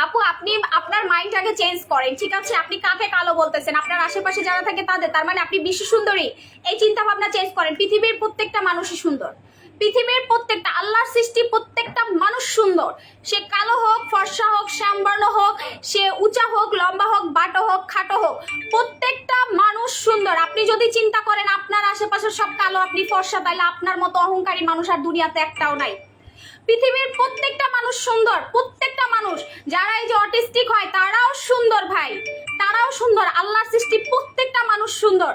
আপু আপনি আপনার মাইন্ডটাকে চেঞ্জ করেন। ঠিক আছে, আপনি কাকে কালো বলতেছেন? আপনার আশেপাশে যারা থাকে তাদের, তার মানে আপনি বিশ্ব সুন্দরী, এই চিন্তা ভাবনা চেঞ্জ করেন। পৃথিবীর প্রত্যেকটা মানুষই সুন্দর, পৃথিবীর প্রত্যেকটা আল্লাহর সৃষ্টি প্রত্যেকটা মানুষ সুন্দর। সে কালো হোক, ফর্সা হোক, শ্যামবর্ণ হোক, সে উঁচা হোক, লম্বা হোক, বাটো হোক, খাটো হোক, প্রত্যেকটা মানুষ সুন্দর। আপনি যদি চিন্তা করেন আপনার আশেপাশের সব কালো, আপনি ফর্সা, তাহলে আপনার মতো অহংকারী মানুষ আর দুনিয়াতে একটাও নাই। পৃথিবীর প্রত্যেকটা মানুষ সুন্দর, প্রত্যেকটা মানুষ। যারা এই যে অটিস্টিক হয় তারাও সুন্দর ভাই, তারাও সুন্দর। আল্লাহর সৃষ্টি প্রত্যেকটা মানুষ সুন্দর।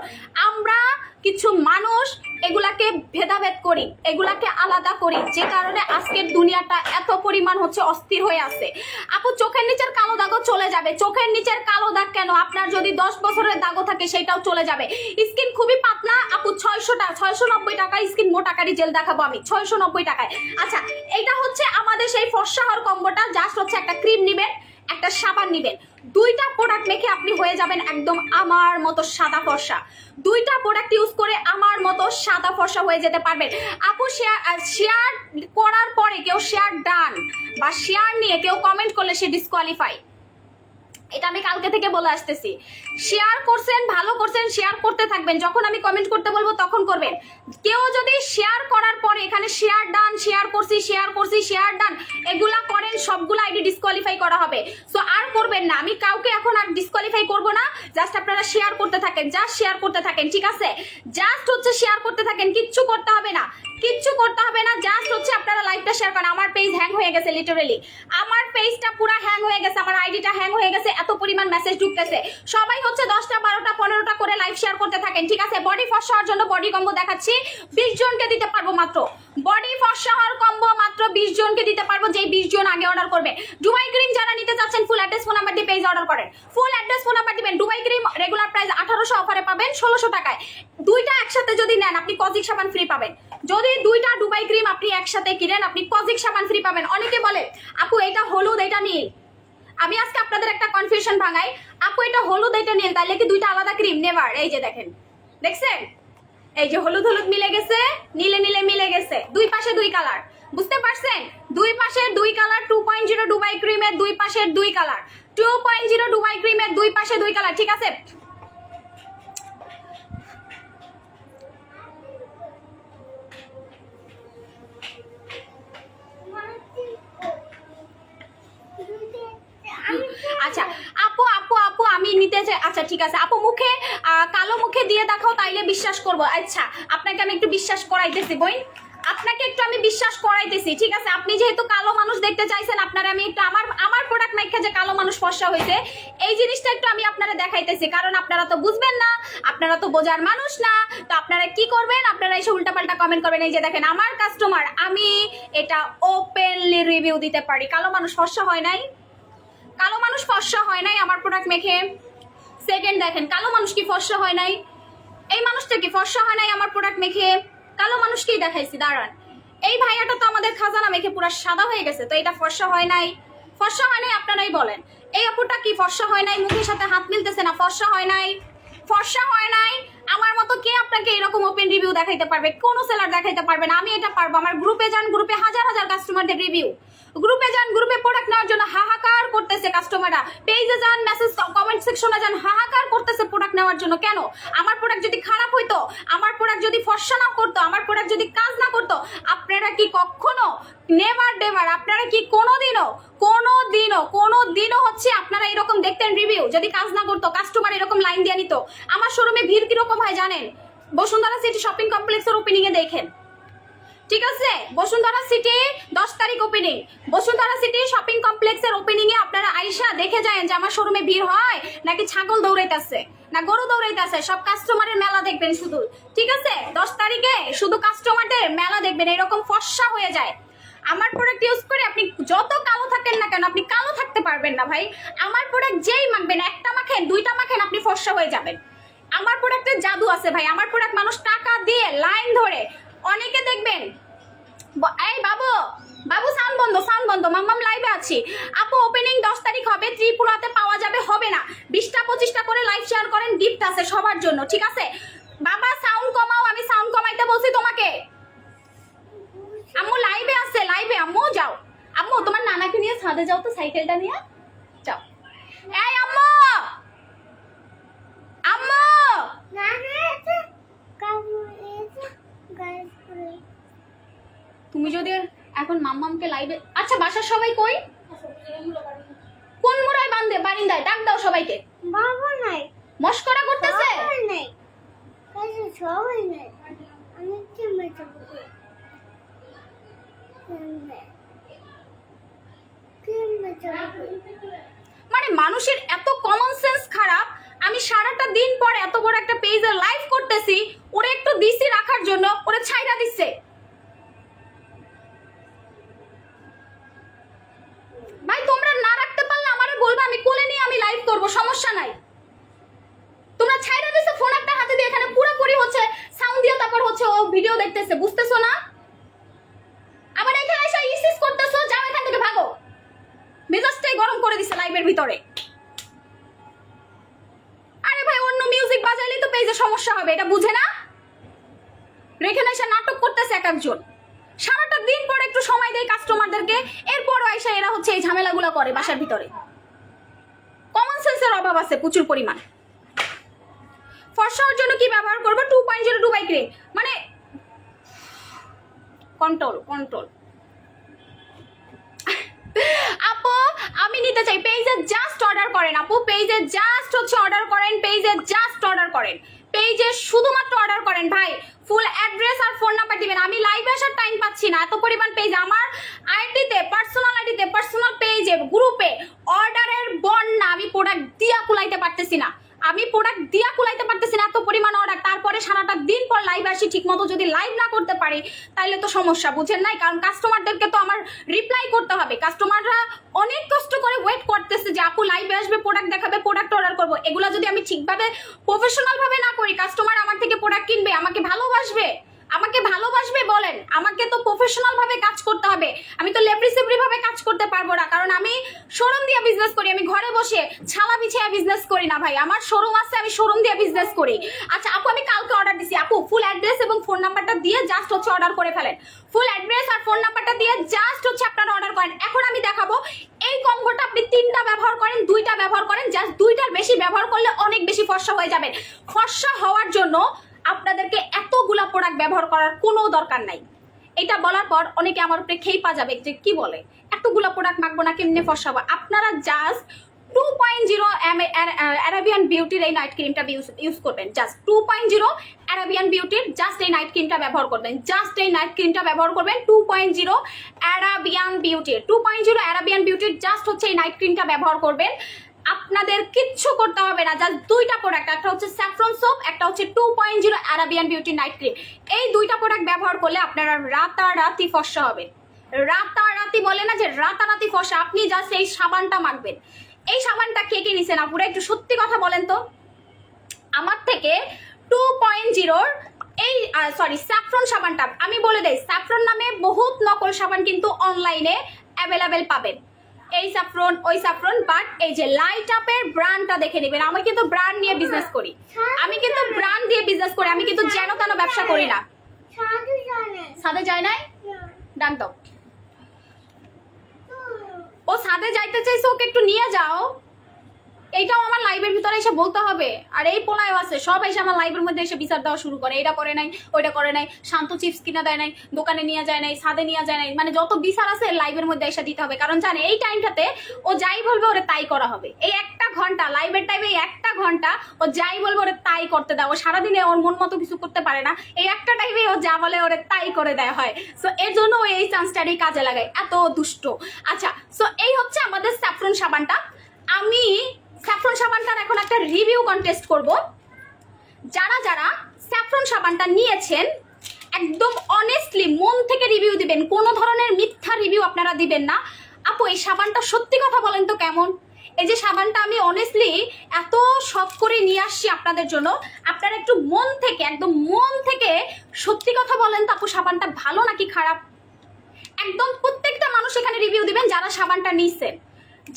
আমরা কিছু মানুষ এগুলাকে ভেদাভেদ করি, এগুলাকে আলাদা করি, যে কারণে আজকের দুনিয়াটা এত পরিমাণ হচ্ছে অস্থির হয়ে আছে। আপু চোখের নিচের কালো দাগও চলে যাবে। চোখের নিচের কালো দাগ কেন? আপনার যদি 10 বছরের দাগও থাকে সেটাও চলে যাবে। স্কিন খুবই পাতলা আপু, 690 টাকা স্কিন মোটাকারি জেল দেখাবো আমি 690 টাকায়। আচ্ছা, এটা হচ্ছে আমাদের সেই ফর্সা হওয়ার কম্বোটা। জাস্ট হচ্ছে একটা ক্রিম নিবেন, একটা সাবান নিবেন, দুইটা প্রোডাক্ট মেখে আপনি হয়ে যাবেন একদম আমার মতো সাদা ফর্সা। দুইটা প্রোডাক্ট ইউজ করে আমার মতো সাদা ফর্সা হয়ে যেতে পারবেন। আপু শেয়ার করার পরে কেউ শেয়ার ডান বা শেয়ার নিয়ে কেউ কমেন্ট করলে সে ডিসকোয়ালিফাই। এটা আমি কালকে থেকে বলে আসতেছি। শেয়ার করছেন, ভালো করছেন, শেয়ার করতে থাকবেন। যখন আমি কমেন্ট করতে বলবো তখন করবেন। কেউ যদি শেয়ার করার পরে এখানে শেয়ার ডান, শেয়ার করছি, শেয়ার ডান এগুলা করেন, সবগুলো আইডি ডিসকোয়ালিফাই করা হবে। সো আর করবেন না। আমি কাউকে এখন আর ডিসকোয়ালিফাই করবো না। জাস্ট আপনারা শেয়ার করতে থাকেন, জাস্ট শেয়ার করতে থাকেন। ঠিক আছে, জাস্ট হচ্ছে শেয়ার করতে থাকেন, কিচ্ছু করতে হবে না, কিচ্ছু করতে হবে না। জাস্ট হচ্ছে আপনারা লাইভটা শেয়ার করেন। আমার পেজ হ্যাং হয়ে গেছে, লিটারেলি আমার পেজটা পুরো হ্যাং হয়ে গেছে, আমার আইডিটা হ্যাং হয়ে গেছে, এত পরিমাণ মেসেজ ঢুকতেছে। সবাই হচ্ছে 10টা 12টা 15টা করে লাইভ শেয়ার করতে থাকেন। ঠিক আছে, বডি ফর্সা হওয়ার জন্য বডি কম্বো দেখাচ্ছি, 20 জনকে দিতে পারবো মাত্র। বডি ফর্সা হওয়ার কম্বো মাত্র 20 জনকে দিতে পারবো, যেই 20 জন আগে অর্ডার করবে। ডুবাই ক্রিম যারা নিতে চাচ্ছেন ফুল অ্যাড্রেস ফোন নাম্বার দিয়ে পেজ অর্ডার করেন। ফুল অ্যাড্রেস ফোন নাম্বার দিবেন। ডুবাই ক্রিম রেগুলার প্রাইস 1800, অফারে পাবেন 1600 টাকায়। দুইটা একসাথে যদি নেন আপনি কজিক সাবান ফ্রি পাবেন। যদি দুইটা ডুবাই ক্রিম আপনি একসাথে কিনেন আপনি কজিক সাবান ফ্রি পাবেন। অনেকে বলে আপু এটা হলুদ এটা নীল। আমি আজকে আপনাদের একটা কনফিউশন ভাঙাই। আপু এটা হলুদ এটা নীল, তাহলে কি দুইটা আলাদা ক্রিম? নেভার। এই যে দেখেন, দেখছেন, এই যে হলুদ হলুদ মিলে গেছে, নীলে নীলে মিলে গেছে, দুই পাশে দুই কালার। বুঝতে পারছেন? দুই পাশের দুই কালার। 2.0 ডুবাই ক্রিমের দুই পাশের দুই কালার। 2.0 ডুবাই ক্রিমের দুই পাশে দুই কালার। ঠিক আছে, আচ্ছা আপু আপু আপু আমি নিতে চাই। আচ্ছা ঠিক আছে আপু, মুখে কালো মুখে দিয়ে দেখাও, তাইলে বিশ্বাস করব। আচ্ছা আপনাকে আমি একটু বিশ্বাস করাইতেছি বই, আপনাকে একটু আমি বিশ্বাস করাইতেছি। ঠিক আছে, আপনি যেহেতু কালো মানুষ দেখতে চাইছেন, আপনারা আমি একটু আমার প্রোডাক্ট মাইখা যে কালো মানুষ ফর্সা হয়েছে এই জিনিসটা একটু আমি আপনারা দেখাইতেছি। কারণ আপনারা তো বুঝবেন না, আপনারা তো বোঝার মানুষ না। তো আপনারা কি করবেন, আপনারা এসে উল্টাপাল্টা কমেন্ট করবেন। এই যে দেখেন আমার কাস্টমার, আমি এটা ওপেনলি রিভিউ দিতে পারি, কালো মানুষ ফর্সা হয় নাই, কালো মানুষ ফর্সা হয় নাই আমার প্রোডাক্ট মেখে। সেকেন্ড দেখেন, কালো মানুষ কি ফর্সা হয় নাই? এই মানুষটা কি ফর্সা হয় নাই আমার প্রোডাক্ট মেখে? কালো মানুষকেই দেখাইছি, দাঁড়ান। এই ভাইয়াটা তো আমাদের খাজানা মেখে পুরো সাদা হয়ে গেছে, তো এটা ফর্সা হয় নাই? ফর্সা হয় নাই আপনারাই বলেন। এই আপুটা কি ফর্সা হয় নাই? মুখের সাথে হাত মিলতেছে না, ফর্সা হয় নাই? ফর্সা হয় নাই। আমার মতো কে আপনাকে এরকম ওপেন রিভিউ দেখাইতে পারবে? কোনো সেলার দেখাইতে পারবে না, আমি এটা পারবো। আমার গ্রুপে যান, গ্রুপে হাজার হাজার কাস্টমারদের রিভিউ, গ্রুপে যান, গ্রুপে প্রোডাক্ট নেওয়ার জন্য হাহাকার করতেছে কাস্টমাররা। পেজে যান, মেসেজ কমেন্ট সেকশনে যান, হাহাকার করতেছে প্রোডাক্ট নেওয়ার জন্য। কেন? আমার প্রোডাক্ট যদি খারাপ হইতো, আমার প্রোডাক্ট যদি ফর্সা না করতো, আমার প্রোডাক্ট যদি কাজ না করতো, আপনারা কি কখনো নেভার ডেভার আপনারা কি কোনোদিনও হচ্ছে আপনারা এরকম দেখতেন রিভিউ? যদি কাজ না করতো, কাস্টমার এরকম লাইন দিয়ে নিত। আমার শোরুমে ভিড় কিরকম হয় জানেন? বসুন্ধরা সিটি শপিং কমপ্লেক্সের ওপেনিং এ দেখেন, ঠিক আছে? বসুন্ধরা সিটি 10 তারিখ ওপেনিং, বসুন্ধরা সিটি শপিং কমপ্লেক্সের ওপেনিং এ আপনারা আইসা দেখে যান যে আমার শোরুমে ভিড় হয় নাকি ছাগল দৌড়াইতেছে না গরু দৌড়াইতেছে। সব কাস্টমারের মেলা দেখবেন শুধু, ঠিক আছে? 10 তারিখে শুধু কাস্টমারদের মেলা দেখবেন, এরকম ফর্সা হয়ে যায়। আমার প্রোডাক্ট ইউজ করে আপনি যত কালো থাকেন না কেন, আপনি কালো থাকতে পারবেন না ভাই। আমার প্রোডাক্ট যেই মাখবেন, একটা মাখেন, দুইটা মাখেন, আপনি ফর্সা হয়ে যাবেন। আমার প্রোডাক্টের জাদু আছে ভাই। আমার প্রোডাক্ট মানুষ টাকা দিয়ে লাইন ধরে, অনেকে দেখবেন এই বাবু সাউন্ড বন্ধ, মাম্মাম লাইভে আছি। আপু ওপেনিং 10 তারিখ হবে, ত্রিপুরাতে পাওয়া যাবে, হবে না। 20টা 25টা করে লাইভ শেয়ার করেন, গিফট আছে সবার জন্য, ঠিক আছে? বাবা সাউন্ড কমাও, আমি সাউন্ড কমাইতে বলছি তোমাকে। আম্মু লাইভে আছে, লাইভে। আম্মু যাও, আম্মু তোমার নানাকে নিয়ে ছাদে যাও তো, সাইকেলটা নিয়ে যাও। এই আম্মু, আম্মু তুমি যদি এখন মাম্মামকে লাইভে, আচ্ছা বাসার সবাই কই? কোন মুরায় বান্দে বারিন্দায়? ডাক দাও সবাইকে। বাবা নাই, মস্করা করতেছে। বাবা নাই, কাছে সবাই নাই। আমি কি মেটাব? মানে মানুষের এত কমন সেন্স খারাপ। আমি সারাটা দিন পর এত বড় একটা পেজে লাইভ করতেছি, ওরে একটু দিছি রাখার জন্য, ওরে ছাইরা দিচ্ছে। ভাই তোমরা না রাখতে পারলে আমারে বলবা, আমি কোলে নিয়ে আমি লাইভ করব, সমস্যা নাই। তোমরা ছাইরা দিছো ফোন একটা হাতে দিয়ে, এখানে পুরোপুরি হচ্ছে সাউন্ড দিয়ে, তারপর হচ্ছে ও ভিডিও দেখতেছে, বুঝতেছো না? আবার এখানে এসে ইসিস করতেছো, যাও এখান থেকে ভাগো। মেজাজটাই গরম করে দিছে লাইভের ভিতরে। আরে ভাই অন্য মিউজিক বাজাইলেই তো পেজে সমস্যা হবে, এটা বুঝে না? এখানে এসে নাটক করতেছে এক একজন। সারাটা দিন পর একটু সময় দেয় কাস্টমারদেরকে, এরপরও আইসা এরা হচ্ছে এই ঝামেলাগুলো করে বাসার ভিতরে। কমন সেন্সের অভাব আছে প্রচুর পরিমাণ। ফর্সার জন্য কি ব্যবহার করবো? 2.0 ডুবাই ক্রিম, মানে কন্ট্রোল। আপু আমি নিতে চাই, পেজে জাস্ট অর্ডার করেন। আপু পেজে জাস্ট হচ্ছে অর্ডার করেন, পেজে জাস্ট অর্ডার করেন, পেজে শুধুমাত্র অর্ডার করেন ভাই। ফুল অ্যাড্রেস আর ফোন নাম্বার দিবেন। আমি লাইভে আসার টাইম পাচ্ছি না, এত পরিমাণ পেজ আমার আইডিতে, পার্সোনাল পেজে, গ্রুপে অর্ডারের বন্যা। আমি প্রোডাক্ট দিয়া কুলাইতে পারতেছি না, এত পরিমাণ অর্ডার। তারপরে সারাটা দিন পর লাইভ আসি, ঠিক মতো যদি লাইভ না করতে পারি তাহলে তো সমস্যা, বুঝেন নাই? কারণ কাস্টমারদেরকে তো আমার রিপ্লাই করতে হবে। কাস্টমাররা অনেক কষ্ট করে ওয়েট করতেছে যে আপু লাইভে আসবে, প্রোডাক্ট দেখাবে, প্রোডাক্ট অর্ডার করবো। এগুলো যদি আমি ঠিকভাবে প্রফেশনাল ভাবে না করি, কাস্টমার আমার থেকে প্রোডাক্ট কিনবে, আমাকে ভালোবাসবে বলেন? আমাকে তো প্রফেশনাল ভাবে কাজ করতে হবে। আমি তো লেপ্রিসেপ্রি ভাবে কাজ করতে পারবো না, কারণ আমি শোরুম দিয়ে বিজনেস করি। আমি ঘরে বসে ছালা বিছিয়ে বিজনেস করি না ভাই, আমার শোরুম আছে, আমি শোরুম দিয়ে বিজনেস করি। আচ্ছা আপু আমি কালকে অর্ডার দিছি, আপু ফুল অ্যাড্রেস এবং ফোন নাম্বারটা দিয়ে জাস্ট হচ্ছে অর্ডার করে ফেলেন। ফুল অ্যাড্রেস আর ফোন নাম্বারটা দিয়ে জাস্ট হচ্ছে আপনারা অর্ডার করেন। এখন আমি দেখাবো এই কম্বোটা আপনি 3টা ব্যবহার করেন, 2টা ব্যবহার করেন, জাস্ট 2টার বেশি ব্যবহার করলে অনেক বেশি ফর্সা হয়ে যাবেন। ফর্সা হওয়ার জন্য আপনাদেরকে এতগুলা প্রোডাক্ট ব্যবহার করার কোনো দরকার নাই। এটা বলার পর অনেকে আমার উপরে খেপা যাবে যে কি বলে, এতগুলা প্রোডাক্ট মাখবো না, কেমনে ফর্সা হবে? আপনারা জাস্ট 2.0 অ্যারাবিয়ান বিউটির এই নাইট ক্রিমটা ইউজ করবেন। জাস্ট 2.0 অ্যারাবিয়ান বিউটির জাস্ট এই নাইট ক্রিমটা ব্যবহার করবেন। 2.0 অ্যারাবিয়ান বিউটির জাস্ট হচ্ছে এই নাইট ক্রিমটা ব্যবহার করবেন। আপনাদের কিচ্ছু করতে হবে না, জাস্ট 2টা প্রোডাক্ট, একটা হচ্ছে স্যাফরন সোপ, একটা হচ্ছে 2.0 অ্যারাবিয়ান বিউটি নাইট ক্রিম। এই 2টা প্রোডাক্ট ব্যবহার করলে আপনারা রাতারাতি ফর্সা হবে। রাতারাতি বলে না যে রাতারাতি ফর্সা। আপনি জাস্ট এই সাবানটা মাখবেন। এই সাবানটা কে কে নিছেন আপুরা একটু সত্যি কথা বলেন তো? আমার থেকে 2.0 এই স্যাফরন সাবানটা আমি বলে দেই, স্যাফরন নামে বহুত নকল সাবান কিন্তু অনলাইনে অ্যাভেলেবেল পাবেন। এই স্যাফরন ওই স্যাফরন, বাট এই যে লাইট আপের ব্র্যান্ডটা দেখে নেবেন। আমি কিন্তু ব্র্যান্ড নিয়ে বিজনেস করি, আমি কিন্তু যেন তেন ব্যবসা করি না। সাথে যায় নাই ডান তো ও ছাদে যাইতে চাইছে, ওকে একটু নিয়ে যাও। এইটাও আমার লাইভের ভিতরে এসে বলতে হবে। আর এই পোলায়ও আছে, সব এসে আমার লাইভের মধ্যে এসে বিচার দেওয়া শুরু করে, এটা করে নাই, ওইটা করে নাই, শান্ত চিপস কিনা দেয় নাই, দোকানে নিয়ে যায় নাই, ছাদে নিয়ে যায় নাই, মানে যত বিচার আছে লাইভের মধ্যে এসে দিতে হবে। কারণ জানে এই টাইমটাতে ও যাই বলবে ওরে তাই করা হবে। এই একটা ঘন্টা লাইভের টাইমে, এই একটা ঘন্টা ও যাই বলবে ওরে তাই করতে দেয়। ও সারাদিনে ওর মন মতো কিছু করতে পারে না, এই একটা টাইমে ও যা বলে ওরে তাই করে দেয় হয়। সো এর জন্য ও এই চান্সটারই কাজে লাগায়, এত দুষ্ট। আচ্ছা, সো এই হচ্ছে আমাদের স্যাফরন সাবানটা। আমি স্যাফরন সাবানটার এখন একটা রিভিউ কন্টেস্ট করব। যারা যারা স্যাফরন সাবানটা নিয়েছেন একদম অনেস্টলি মন থেকে রিভিউ দিবেন, কোনো ধরনের মিথ্যা রিভিউ আপনারা দিবেন না। আপু এই সাবানটা সত্যি কথা বলেন তো কেমন? এই যে সাবানটা আমি অনেস্টলি এত শখ করে নিয়ে আসছি আপনাদের জন্য, আপনারা একটু মন থেকে, একদম মন থেকে সত্যি কথা বলেন তো আপু সাবানটা ভালো নাকি খারাপ। একদম প্রত্যেকটা মানুষ এখানে রিভিউ দিবেন যারা সাবানটা নিছেন।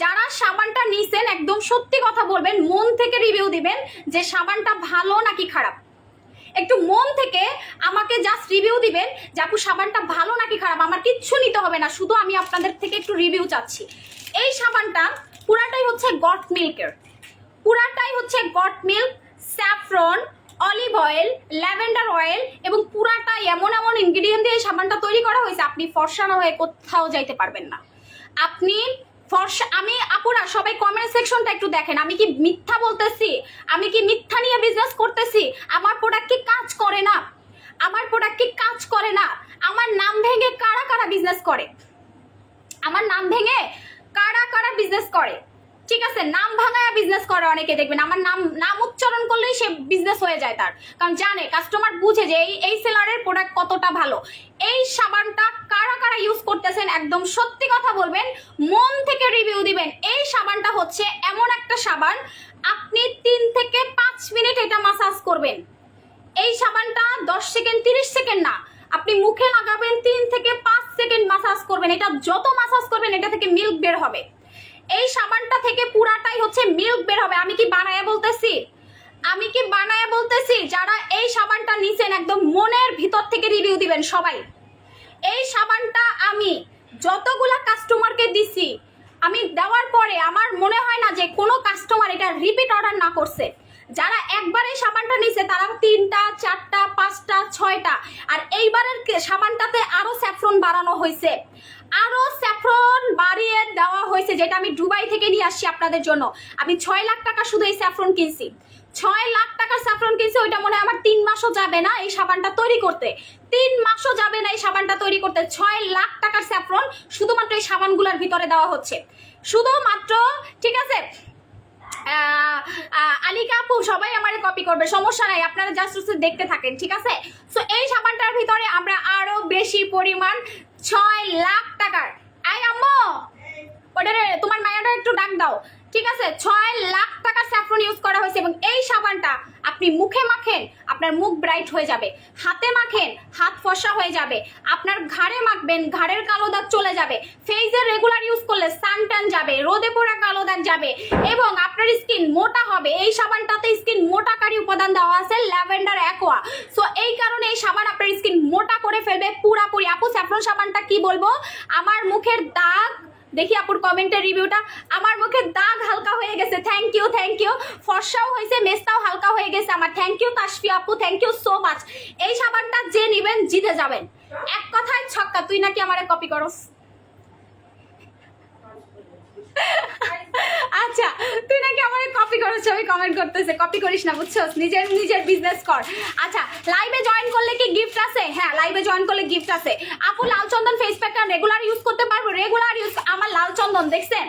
যারা সাবানটা নিছেন একদম সত্যি কথা বলবেন, মন থেকে রিভিউ দিবেন যে সাবানটা ভালো নাকি খারাপ। একটু মন থেকে আমাকে জাস্ট রিভিউ দিবেন যে আপু সাবানটা ভালো নাকি খারাপ। আমার কিচ্ছু নিতে হবে না, শুধু আমি আপনাদের থেকে একটু রিভিউ চাচ্ছি। এই সাবানটা পুরাটাই হচ্ছে গট মিল্কের, পুরাটাই হচ্ছে goat milk, saffron, olive oil, lavender oil এবং পুরাটাই এমন এমন ইনগ্রিডিয়েন্ট দিয়ে এই সাবানটা তৈরি করা হয়েছে আপনি ফর্সা না হয়ে কোথাও যাইতে পারবেন না। আপনি ফর্সা, আমি আপুরা সবাই কমেন্ট সেকশনটা একটু দেখেন, আমি কি মিথ্যা বলতেছি? আমি কি মিথ্যা নিয়ে বিজনেস করতেছি? আমার প্রোডাক্ট কি কাজ করে না? আমার প্রোডাক্ট কি কাজ করে না? আমার নাম ভেঙে কারা কারা বিজনেস করে? আমার নাম ভেঙে কারা কারা বিজনেস করে? ঠিক আছে, নাম ভাঙায় বিজনেস করে অনেকে, দেখবেন আমার নাম উচ্চারণ করলেই সে বিজনেস হয়ে যায় তার, কারণ জানে কাস্টমার বুঝে যে এই সেলারের প্রোডাক্ট কতটা ভালো। এই সাবানটা কারা কারা ইউজ করতেছেন একদম সত্যি কথা বলবেন, মন থেকে রিভিউ দিবেন। এই সাবানটা হচ্ছে এমন একটা সাবান, আপনি 3 থেকে 5 মিনিট এটা মাসাজ করবেন। এই সাবানটা 10 সেকেন্ড 30 সেকেন্ড না, আপনি মুখে লাগাবেন 3 থেকে 5 সেকেন্ড মাসাজ করবেন। এটা যত মাসাজ করবেন এটা থেকে মিল্ক বের হবে। এই সাবানটা থেকে পুরাটাই হচ্ছে মিল্ক বের হবে। আমি কি বানায়া বলতেছি? আমি কি বানায়া বলতেছি? যারা এই সাবানটা নিছেন একদম মনের ভিতর থেকে রিভিউ দিবেন সবাই। এই সাবানটা আমি যতগুলা কাস্টমারকে দিছি, আমি দেওয়ার পরে আমার মনে হয় না যে কোনো কাস্টমার এটা রিপিট অর্ডার না করছে। যারা একবার এই সাবানটা নিছে তারা 3টা 4টা 5টা 6টা, আর এইবারের সাবানটাতে আরো স্যাফরন বাড়ানো হয়েছে, আরো স্যাফরন বাড়িয়ে দেওয়া হয়েছে, যেটা আমি দুবাই থেকে নিয়ে আসছি আপনাদের জন্য। আমি 6 লাখ টাকা শুধু এই স্যাফরন কিনছি, 6 লাখ টাকার স্যাফরন কিনছি। ওইটা মনে হয় আমার 3 মাসও যাবে না এই সাবানটা তৈরি করতে, 3 মাসও যাবে না এই সাবানটা তৈরি করতে। 6 লাখ টাকার স্যাফরন শুধুমাত্র এই সাবানগুলোর ভিতরে দেওয়া হচ্ছে, শুধুমাত্র। ঠিক আছে, আলিকা আপু সবাই আমারে কপি করবে, সমস্যা নাই, আপনারা জাস্ট দেখতে থাকেন। ঠিক আছে, সো এই সাবানটার ভিতরে আমরা আরো বেশি পরিমাণ 6 লাখ টাকার, আই আম্মু ওটারে তোমার মায়াটা একটু ডাক দাও। ঠিক আছে, 6 লাখ টাকার স্যাফরন ইউজ করা হয়েছে এবং এই সাবানটা আপনি মুখে মাখেন আপনার মুখ ব্রাইট হয়ে যাবে, হাতে মাখেন হাত ফর্সা হয়ে যাবে, আপনার ঘাড়ে মাখবেন ঘাড়ের কালো দাগ চলে যাবে, ফেসে রেগুলার ইউজ করলে সানটান যাবে, রোদে পড়া কালো দাগ যাবে এবং আপনার স্কিন মোটা হবে। এই সাবানটাতে স্কিন মোটাকারী উপাদান দেওয়া আছে ল্যাভেন্ডার অ্যাকোয়া। সো এই কারণে এই সাবান আপনার স্কিন মোটা করে ফেলবে পুরাপুরি। আপু স্যাফরন সাবানটা কি বলবো, আমার মুখের দাগ দেখি আপুর কমেন্টের রিভিউটা, আমার মুখে দাগ হালকা হয়ে গেছে, থ্যাংক ইউ থ্যাংক ইউ। ফর্সাও হয়েছে, মেস্তাও হালকা হয়ে গেছে আমার, থ্যাংক ইউ তাসফি আপু, থ্যাংক ইউ সো মাচ। এই সাবানটা যে নিবেন জিতে যাবেন। এক কথায় ছক্কা, তুই নাকি আমারে কপি করস? আচ্ছা, তুই নাকি আমারে কপি করছ, আমি কমেন্ট করতেছে, কপি করিস না বুঝছস, নিজের নিজের বিজনেস কর। আচ্ছা, লাইভে জয়েন করলে কি গিফট আছে? হ্যাঁ, লাইভে জয়েন করলে গিফট আছে। আপু লাল চন্দন ফেস প্যাকটা রেগুলার ইউজ করতে পারবো? Regular use. আমার লাল চন্দন দেখছেন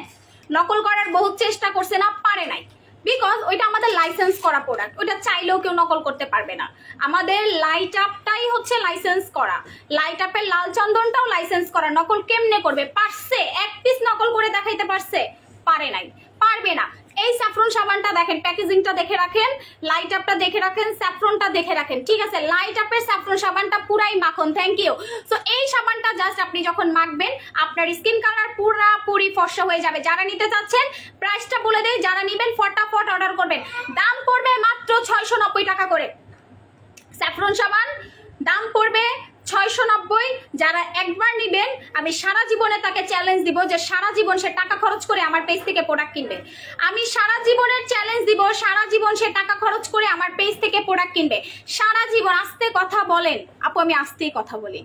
নকল করার বহুত চেষ্টা করছে না, পারে নাই, বিকজ ওইটা আমাদের লাইসেন্স করা প্রোডাক্ট, ওইটা চাইলেও কেউ নকল করতে পারবে না। আমাদের লাইট আপটাই হচ্ছে লাইসেন্স করা, লাইট আপের লাল চন্দনটাও লাইসেন্স করা। নকল কেমনে করবে? পারছে, এক পিস নকল করে দেখাইতে পারছে? পারে নাই, পারবে না। এই স্যাফরন সাবানটা দেখেন, প্যাকেজিংটা দেখে রাখেন, লাইট আপটা দেখে রাখেন, স্যাফরনটা দেখে রাখেন। ঠিক আছে, লাইট আপের স্যাফরন সাবানটা পুরাই মাখন, থ্যাংক ইউ। সো এই সাবানটা জাস্ট আপনি যখন মাখবেন আপনার স্কিন কালার পুরাপুরি ফর্সা হয়ে যাবে। যারা নিতে চাচ্ছেন প্রাইসটা বলে দেই, যারা নিবেন ফটাফট অর্ডার করবেন। দাম পড়বে মাত্র 690 টাকা করে। স্যাফরন সাবান দাম পড়বে 690 যারা একবার নিবেন আমি সারা জীবনে তাকে চ্যালেঞ্জ দিব যে সারা জীবন সে টাকা খরচ করে আমার পেজ থেকে প্রোডাক্ট কিনবে। আমি সারা জীবনের চ্যালেঞ্জ দিব, সারা জীবন সে টাকা খরচ করে আমার পেজ থেকে প্রোডাক্ট কিনবে সারা জীবন। আস্তে কথা বলেন আপু, আমি আস্তেই কথা বলি।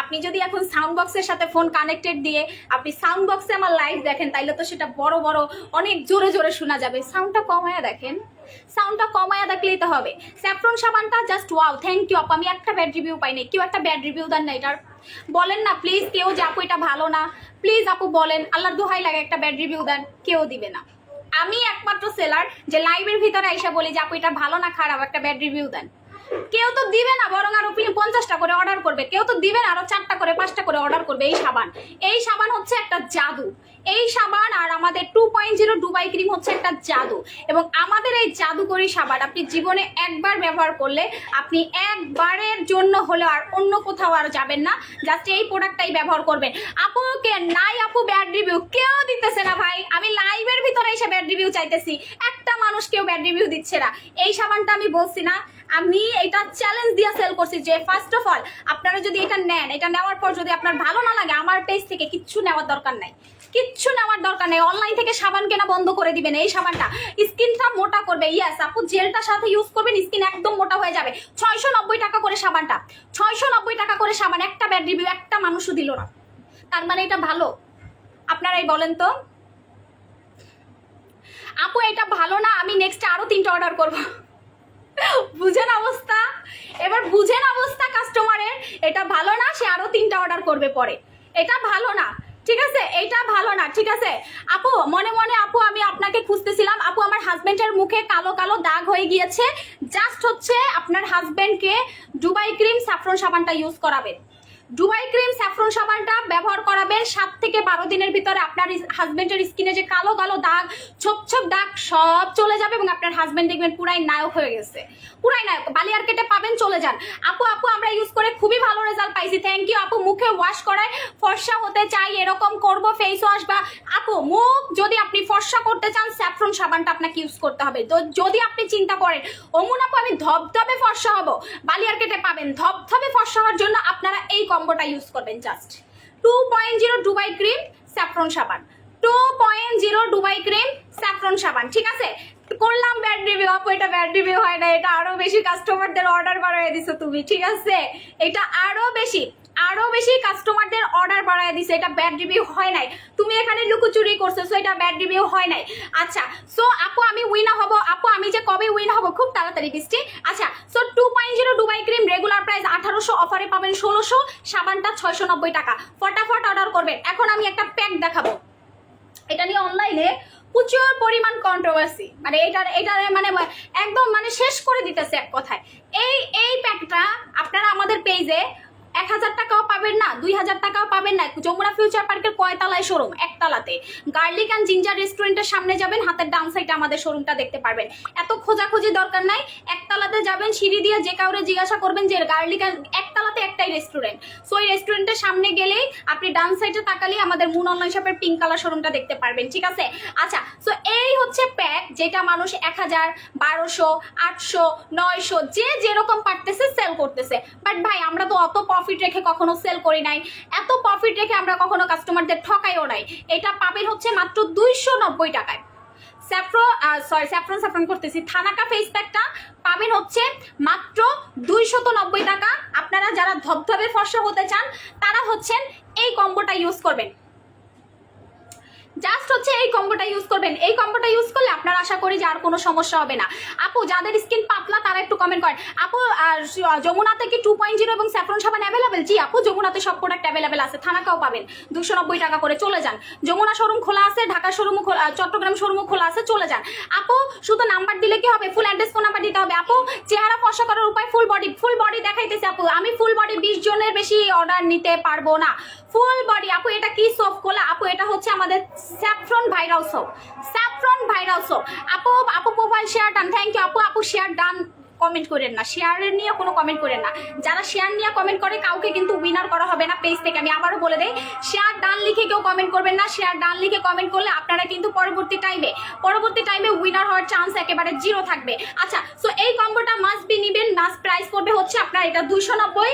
আপনি যদি এখন সাউন্ড বক্সের সাথে ফোন কানেক্টেড দিয়ে আপনি সাউন্ড বক্সে আমার লাইভ দেখেন তাইলে তো সেটা বড় বড় অনেক জোরে জোরে শোনা যাবে। সাউন্ডটা কমায়া দেখেন, সাউন্ডটা কমায়া দেখলেই তো হবে। স্যাফরন সাবানটা জাস্ট ওয়াও, থ্যাংক ইউ আপু। আমি একটা ব্যাড রিভিউ পাইনি, কেউ একটা ব্যাড রিভিউ দেন না এটার, বলেন না প্লিজ কেউ যে আপু এটা ভালো না। প্লিজ আপু বলেন, আল্লাহর দোহাই লাগে একটা ব্যাড রিভিউ দেন, কেউ দিবে না। আমি একমাত্র সেলার যে লাইভের ভিতরে আইসা বলি যে আপু এটা ভালো না খারাপ, একটা ব্যাড রিভিউ দেন। কেউ তো দিবে না, বরং আরো 50টা করে অর্ডার করবে। কেউ তো দিবে না, আরো 4টা করে 5টা করে অর্ডার করবে। এই সাবান হচ্ছে একটা জাদু। এই সাবান আর আমাদের 2.0 দুবাই ক্রিম হচ্ছে একটা জাদু। এবং আমাদের এই জাদুকরি সাবান আপনি জীবনে একবার ব্যবহার করলে আপনি একবারের জন্য হলেও আর অন্য কোথাও আর যাবেন না, জাস্ট এই প্রোডাক্টটাই ব্যবহার করবেন। আপু কে নাই আপু ব্যাড রিভিউ কেউ দিতেছে না ভাই। আমি লাইভের ভিতরে এসে ব্যাড রিভিউ চাইতেছি, একটা মানুষ কেউ ব্যাড রিভিউ দিচ্ছে না। এই সাবানটা আমি বলছি না, আমি এটা চ্যালেঞ্জ দিয়ে সেল করছি যে ফার্স্ট অফ অল আপনারা যদি এটা নেন, এটা নেওয়ার পর যদি আপনার ভালো না লাগে আমার পেজ থেকে কিচ্ছু নেওয়ার দরকার নাই, কিচ্ছু নেওয়ার দরকার নেই। অনলাইন থেকে সাবান কেনা বন্ধ করে দিবেন। এই সাবানটা স্কিনটা মোটা করবে। ইয়েস আপু, জেলটার সাথে ইউজ করবেন, স্কিন একদম মোটা হয়ে যাবে। 690 টাকা করে সাবানটা, 690 টাকা করে সাবান। একটা ব্যাড রিভিউ একটা মানুষও দিল না, তার মানে এটা ভালো? আপনারাই বলেন তো। আপু এটা ভালো না, আমি নেক্সট আরো 3টা অর্ডার করবো। বুঝেন অবস্থা, এবার বুঝেন অবস্থা কাস্টমারের। এটা ভালো না, সে আরো 3টা অর্ডার করবে পরে। এটা ভালো না, ঠিক আছে, এটা ভালো না, ঠিক আছে। আপু মনে মনে আপু আমি আপনাকে খুঁজতেছিলাম। আপু আমার হাজবেন্ডের মুখে কালো কালো দাগ হয়ে গিয়েছে, জাস্ট হচ্ছে আপনার হাজবেন্ডকে দুবাই ক্রিম স্যাফরন সাবানটা ইউজ করাবেন। দুবাই ক্রিম স্যাফরন সাবানটা ব্যবহার করাবেন 7 থেকে 12 দিনের ভিতরে আপনার হাজবেন্ডের স্কিনে যে কালো কালো দাগ, ছোপ ছোপ দাগ সব চলে যাবে এবং আপনার হাজবেন্ড দেখবেন পুরাই নায়ক হয়ে গেছে, পুরাই নায়ক। বালিয়ার কেটে পাবেন, চলে যান। আপু আমরা ইউজ করে খুবই ভালো রেজাল্ট পাইছি, থ্যাংক ইউ আপু। মুখে ওয়াশ করায় ফর্সা হতে চাই এরকম করব ফেস ওয়াশ বা আপু মুখ যদি আপনি ফর্সা করতে চান স্যাফরন সাবানটা আপনাকে ইউজ করতে হবে। তো যদি আপনি চিন্তা করেন অমুন আপু আমি ধবধবে ফর্সা হব, বালিয়ার কেটে পাবেন ধবধবে ফর্সা হওয়ার জন্য আপনারা এই কম্বোটা ইউজ করবেন। জাস্ট 2.0 দুবাই ক্রিম স্যাফরন সাবান, 2.0 দুবাই ক্রিম স্যাফরন সাবান, ঠিক আছে। করলাম ব্যাড রিভিউ আপু, এটা ব্যাড রিভিউ হয় না, এটা আরো বেশি কাস্টমারদের অর্ডার বাড়ায় দিছো তুমি, ঠিক আছে। এটা আরো বেশি কাস্টমারদের অর্ডার বাড়ায় দিছে, এটা ব্যাড রিভিউ হয় নাই। তুমি এখানে লুকোচুরি করছো, সো এটা ব্যাড রিভিউ হয় নাই। আচ্ছা সো আপু আমি উইন হব, আপু আমি যে কবে উইন হব খুব তাড়াতাড়ি বৃষ্টি। আচ্ছা so 2.0 Dubai cream regular price 1800, অফারে পাবেন 1600, সাবানটা 690 টাকা। ফটাফট অর্ডার করবেন। এখন আমি একটা প্যাক দেখাবো, এটা নিয়ে অনলাইনে প্রচুর পরিমাণ কন্ট্রোভার্সি, মানে এটা মানে একদম মানে শেষ করে দিতেছে এক কথায়। এই প্যাকটা আপনারা আমাদের পেজে 1000 টাকাও পাবেন না, 2000 টাকাও পাবেন না। যমুনা ফিউচার পার্কের কয়তলায় শোরুম? একতলাতে। গার্লিক অ্যান্ড জিঞ্জার রেস্টুরেন্টের সামনে যাবেন, হাতের ডান সাইডে আমাদের শোরুমটা দেখতে পারবেন। এত খোঁজাখুঁজি দরকার নাই, একতলাতে যাবেন, সিঁড়ি দিয়ে যে কাউরে জিজ্ঞাসা করবেন যে গার্লিক অ্যান্ড, একতলাতে একটাই রেস্টুরেন্ট। সো এই রেস্টুরেন্টের সামনে গেলেই আপনি ডান সাইডে তাকালেই আমাদের মুন অনলাইন শপের পিঙ্ক কালার শোরুমটা দেখতে পারবেন, ঠিক আছে। আচ্ছা সো এই হচ্ছে প্যাক, যেটা মানুষ 1000, 1200, 800, 900 যে যেরকম পারতেছে সেল করতেছে। বাট ভাই আমরা তো অত প্রফিট রেখে কখনো সেল করি নাই, এত প্রফিট রেখে আমরা কখনো কাস্টমারদের ঠকাইও নাই। এটা পাবেন হচ্ছে মাত্র 290 টাকায়। স্যাফরন করতেছি, থানাকা ফেস প্যাকটা পাবেন হচ্ছে মাত্র 290 টাকা। আপনারা যারা ধবধবে ফর্সা হতে চান তারা হচ্ছেন এই কম্বোটা ইউজ করবেন, জাস্ট হচ্ছে এই কম্বোটা ইউজ করবেন। এই কম্বোটা ইউজ করলে আপনার আশা করি যে আর কোনো সমস্যা হবে না। আপু যাদের স্কিন পাতলা তারা একটু কমেন্ট করেন, আপু যমুনাতে কি 2.0 এবং স্যাফরন সাবান অ্যাভেলেবেল? জি আপু যমুনাতে সব প্রোডাক্ট অ্যাভেলেবেল আছে, থানাকাও পাবেন 290 টাকা করে, চলে যান। যমুনা শোরুম খোলা আছে, ঢাকা শোরুমও খোলা, চট্টগ্রাম শোরুমও খোলা আছে, চলে যান। আপু শুধু নাম্বার দিলে কি হবে? ফুল অ্যাড্রেস ফোন নাম্বার দিতে হবে। আপু চেহারা ফর্সা করার উপায় ফুল বডি দেখাইতেছে আপু। আমি ফুল বডি 20 জনের বেশি অর্ডার নিতে পারবো না। ফুল বডি আপু এটা কি সোপ খোলা? আপু এটা হচ্ছে আমাদের saffron viral soap, saffron viral soap. আপু profile share done, thank you আপু শেয়ার ডান। কমেন্ট করেন না, শেয়ারের নিয়ে কোনো কমেন্ট করেন না। যারা শেয়ার নিয়ে কমেন্ট করে কাউকে কিন্তু উইনার করা হবে না পেজ থেকে, আমি আবারও বলে দেই। শেয়ার ডান লিখে কেউ কমেন্ট করবেন না, শেয়ার ডান লিখে কমেন্ট করলে আপনারা কিন্তু পরবর্তী টাইমে উইনার হওয়ার চান্স একেবারে 0 থাকবে। আচ্ছা সো এই কম্বোটা মাস্ট বি নিবেন, মাস্ট প্রাইস পড়বে হচ্ছে আপনার এটা 290,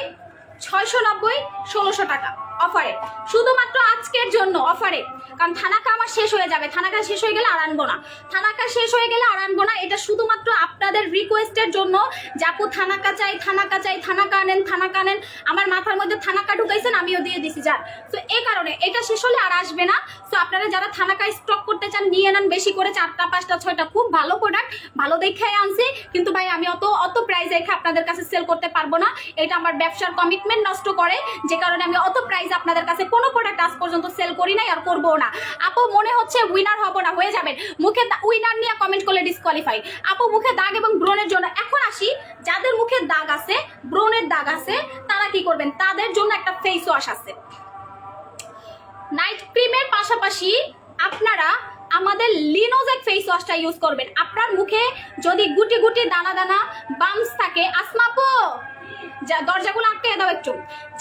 690 1600 টাকা অফারে, শুধুমাত্র আজকের জন্য অফারে। কারণ থানাকা আমার শেষ হয়ে যাবে, থানাকা শেষ হয়ে গেলে আর আনবো না, থানাকা শেষ হয়ে গেলে আর আনবো না। এটা শুধুমাত্র আপনাদের রিকোয়েস্টের জন্য, যাপু থানাকা চাই, থানাকা চাই, থানাকা আনেন, থানাকা আনেন। আমার মাথার মধ্যে থানাকা ঢুকাইছেন, আমিও দিয়ে দিছি যান। তো এই কারণে এটা শেষ হলে আর আসবে না। তো আপনারা যারা থানাকায় স্টক করতে চান নিয়ে নেন বেশি করে, 4টা 5টা 6টা, খুব ভালো প্রোডাক্ট, ভালো দেখাই আনছি। কিন্তু ভাই আমি অত প্রাইস রেখে আপনাদের কাছে সেল করতে পারবো না, এটা আমার ব্যবসার কমিটমেন্ট নষ্ট করে, যে কারণে আমি অত প্রাইস আপনাদের কাছে কোনো প্রোডাক্ট আজ পর্যন্ত সেল করি নাই আর করবো না। আপু মনে হচ্ছে উইনার হবো না, হয়ে যাবেন। মুখে উইনার নিয়ে কমেন্ট করলে ডিসকোয়ালিফাই। আপু মুখে দাগ এবং ব্রণের জন্য এখন আসি, যাদের মুখে দাগ আছে, ব্রণের দাগ আছে, তারা কি করবেন? তাদের জন্য একটা ফেস ওয়াশ আছে। নাইট ক্রিমের পাশাপাশি আপনারা আমাদের লিনোজেক ফেস ওয়াশটা ইউজ করবেন। আপনার মুখে যদি গুটি গুটি দানা দানা বাম্পস থাকে, আসমাপো দরজাগুলো আটকে দাও একটু,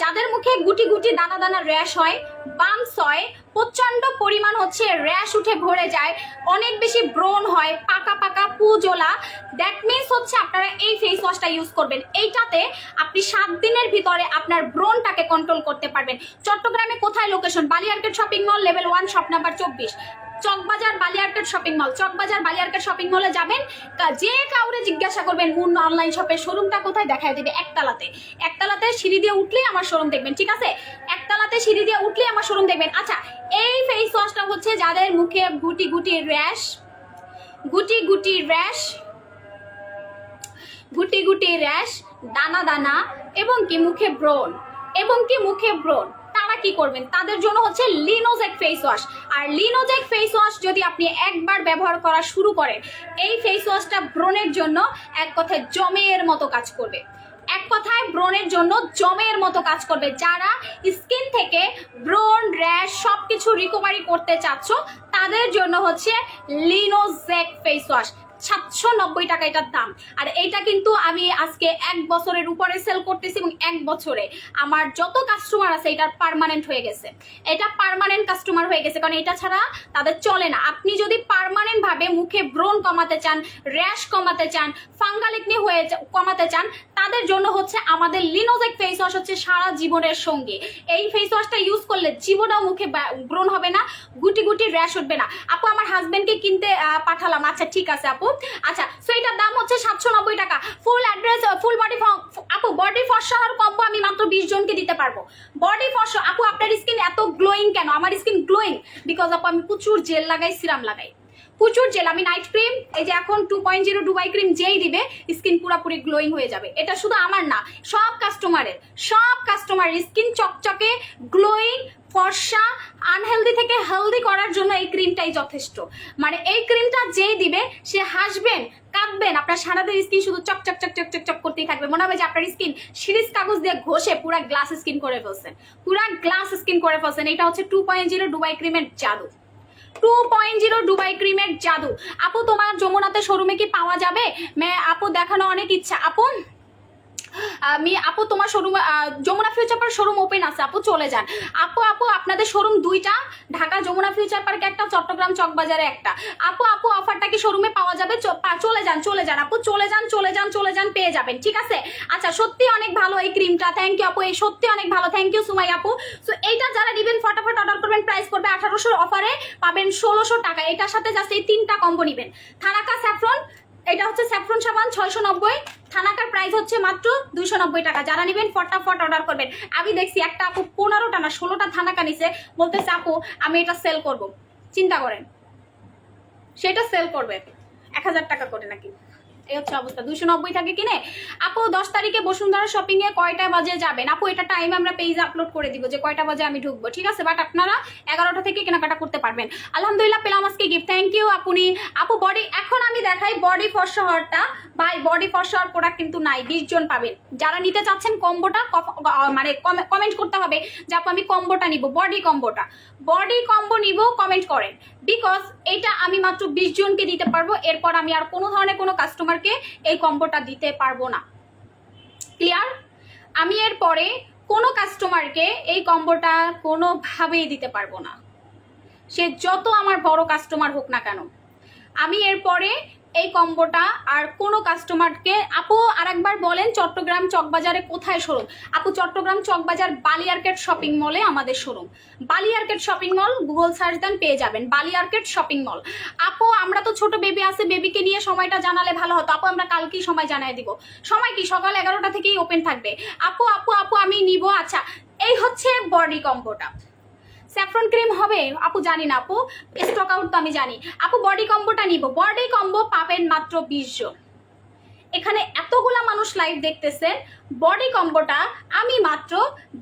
যাদের মুখে গুটি গুটি দানা দানা র্যাশ হয়, বাম্পস হয়, প্রচন্ড পরিমাণ হচ্ছে র্যাশ উঠে ভরে যায়, অনেক বেশি ব্রণ হয়, পাকা পাকা পুজোলা, দ্যাট মিনস হচ্ছে আপনারা এই ফেস ওয়াশটা ইউজ করবেন। এইটাতে আপনি 7 দিনের ভিতরে আপনার ব্রণটাকে কন্ট্রোল করতে পারবেন। চট্টগ্রামে কোথায় location? Baliarket shopping mall, level 1, shop number 24, Chawkbazar Baliarket shopping mall. Chawkbazar Baliarket shopping মলে যাবেন, যে কাউরে জিজ্ঞাসা করবেন মুন অনলাইন শপের শোরুমটা কোথায়, দেখায় দেবে একতলাতে। একতলাতে সিঁড়ি দিয়ে উঠলেই আমার শোরুম দেখবেন, ঠিক আছে? একতলাতে সিঁড়ি দিয়ে উঠলেই আমার শোরুম দেখবেন। আচ্ছা, এই ফেস ওয়াশটা হচ্ছে যাদের মুখে গুটি গুটি র্যাশ, গুটি গুটি র্যাশ, গুটি গুটি র্যাশ, দানা দানা এবং কি মুখে ব্রণ, তারা কি করবেন? তাদের জন্য হচ্ছে লিনোজেক ফেস ওয়াশ। আর লিনোজেক ফেস ওয়াশ যদি আপনি একবার ব্যবহার করা শুরু করেন, এই ফেস ওয়াশটা ব্রণের জন্য এক কথায় জমের মতো কাজ করবে। এক কথায় ব্রণের জন্য জমের মতো কাজ করবে। যারা স্কিন থেকে ব্রণ, র্যাশ সবকিছু রিকভারি করতে চাচ্ছ, তাদের জন্য হচ্ছে লিনোজেক ফেস ওয়াশ। 790 টাকা এটার দাম। আর এইটা কিন্তু আমি আজকে 1 বছরের উপরে সেল করতেছি, এবং 1 বছরে আমার যত কাস্টমার আছে এটা পার্মানেন্ট হয়ে গেছে, এটা পার্মানেন্ট কাস্টমার হয়ে গেছে, কারণ এটা ছাড়া তাদের চলে না। আপনি যদি পার্মানেন্ট ভাবে মুখে ব্রণ কমাতে চান, র্যাশ কমাতে চান, ফাঙ্গাল একনি হয়ে কমাতে চান, তাদের জন্য হচ্ছে আমাদের লিনোজেক ফেস ওয়াশ হচ্ছে সারা জীবনের সঙ্গী। এই ফেস ওয়াশটা ইউজ করলে জীবনেও মুখে ব্রণ হবে না, গুটি গুটি র্যাশ উঠবে না। আপু আমার হাজবেন্ডকে কিনতে পাঠালাম। আচ্ছা ঠিক আছে আপু। আচ্ছা, সো এটার দাম হচ্ছে 790 টাকা। ফুল অ্যাড্রেস, ফুল বডি, আপু বডি ফর্সা আর কম্বো আমি মাত্র 20 জনকে দিতে পারবো। বডি ফর্সা, আপু আপনার স্কিন এত গ্লোয়িং কেন? আমার স্কিন গ্লোয়িং বিকজ আপু আমি প্রচুর জেল লাগাই, সিরাম লাগাই, প্রচুর জেল। আমি নাইট ক্রিম, এই যে এখন 2.0 ডুবাই ক্রিম যেই দিবে স্কিন পুরোপুরি গ্লোয়িং হয়ে যাবে। এটা শুধু আমার না, সব কাস্টমারের স্কিন চকচকে, গ্লোয়িং, ফর্সা, আনহেলদি থেকে হেলদি করার জন্য এই ক্রিমটাই যথেষ্ট। মানে এই ক্রিমটা যেই দিবে সে হাসবেন, কাঁদবেন, আপনার সারাদিন স্কিন শুধু চকচক চকচক চকচক করতেই থাকবে। মনে হবে যে আপনার স্কিন সিরিজ কাগজ দিয়ে ঘষে পুরা গ্লাস স্কিন করে ফেলছেন, এটা হচ্ছে 2.0 ডুবাই ক্রিমের জাদু। 2.0 ডুবাই ক্রিমের জাদু। আপু তোমার যমুনাতে শোরুমে কি পাওয়া যাবে? আপু দেখানো অনেক ইচ্ছা। আপু তোমার showroom Jamuna Future Park showroom open আছে, আপু চলে যান। আপু আপনাদের শোরুম 2টা, ঢাকা যমুনা ফিউচার পার্কে একটা, চট্টগ্রাম চকবাজারে একটা। আপু অফারটা কি শোরুমে পাওয়া যাবে? চলে যান আপু, চলে যান, পেয়ে যাবেন, ঠিক আছে? আচ্ছা, সত্যি অনেক ভালো এই ক্রিমটা, থ্যাংক ইউ আপু, এই সত্যি অনেক ভালো, থ্যাংক ইউ সুমাই আপু। সো এইটা যারা নিবেন ফটাফট অর্ডার করবেন, প্রাইস করবে 1800, অফারে পাবেন 1600 টাকা। এটার সাথে জাস্ট এই 3টা কম্বো নিবেন। থানাকা স্যাফরন, এটা হচ্ছে স্যাফরন সাবান 690, থানাকার প্রাইস হচ্ছে মাত্র 290 টাকা। যারা নেবেন ফটাফট অর্ডার করবেন। আমি দেখছি একটা আপু 15টা না 16টা থানাকা নিছে, বলতেছে আপু আমি এটা সেল করব। চিন্তা করেন, সেটা সেল করবে 1000 টাকা করে নাকি, এই হচ্ছে অবস্থা। 290 টাকা কিনে আপু 10 তারিখে বসুন্ধরা শপিং এ কয়টা বাজে যাবেন? আপু এটা টাইম আমরা পেজে আপলোড করে দিব যে কয়টা বাজে আমি ঢুকবো, ঠিক আছে? বাট আপনারা 11টা থেকে কেনাকাটা করতে পারবেন। আলহামদুলিল্লাহ পেলাম আজকে গিফট, থ্যাংক ইউ আপু বডি। এখন আমি দেখাই বডি ফর্সা হওয়ারটা। ভাই বডি ফর্সা হওয়ার প্রোডাক্ট কিন্তু নাই, 20 জন পাবেন। যারা নিতে চাচ্ছেন কম্বোটা, মানে কমেন্ট করতে হবে যে আপু আমি কম্বোটা নিব, বডি কম্বো নিব, কমেন্ট করেন। বিকজ এটা আমি মাত্র 20 জনকে দিতে পারবো, এরপর আমি আর কোনো ধরনের কোনো কাস্টমারকে এই কম্বোটা দিতে পারবো না। ক্লিয়ার? আমি এরপরে কোনো কাস্টমারকে এই কম্বোটা কোনোভাবেই দিতে পারবো না, সে যত আমার বড় কাস্টমার হোক না কেন। আমি এরপরে এই কম্বোটা আর কোনো কাস্টমারকে। আপু আরেকবার বলেন চট্টগ্রাম চকবাজারে কোথায় শোরুম? আপু চট্টগ্রাম চকবাজার বালিয়ারকেট শপিং মলে আমাদের showroom. Baliarket shopping mall, Google search দেন পেয়ে যাবেন বালিয়ারকেট শপিং মল। আপু আমরা তো ছোট বেবি আছে, বেবিকে নিয়ে সময়টা জানালে ভালো হতো। আপু আমরা কালকেই সময় জানিয়ে দিব। সময় কি সকাল 11টা থেকেই ওপেন থাকবে। আপু আপু আপু আমি নিব। আচ্ছা এই হচ্ছে বডি কম্বোটা। স্যাফরন ক্রিম হবে আপু জানি না আপু, স্টক আউট তো আমি জানি। আপু বডি কম্বোটা নিব। বডি কম্বো পাবেন মাত্র 20 জন। এখানে এতগুলা মানুষ লাইভ দেখতেছেন, বডি কম্বোটা আমি মাত্র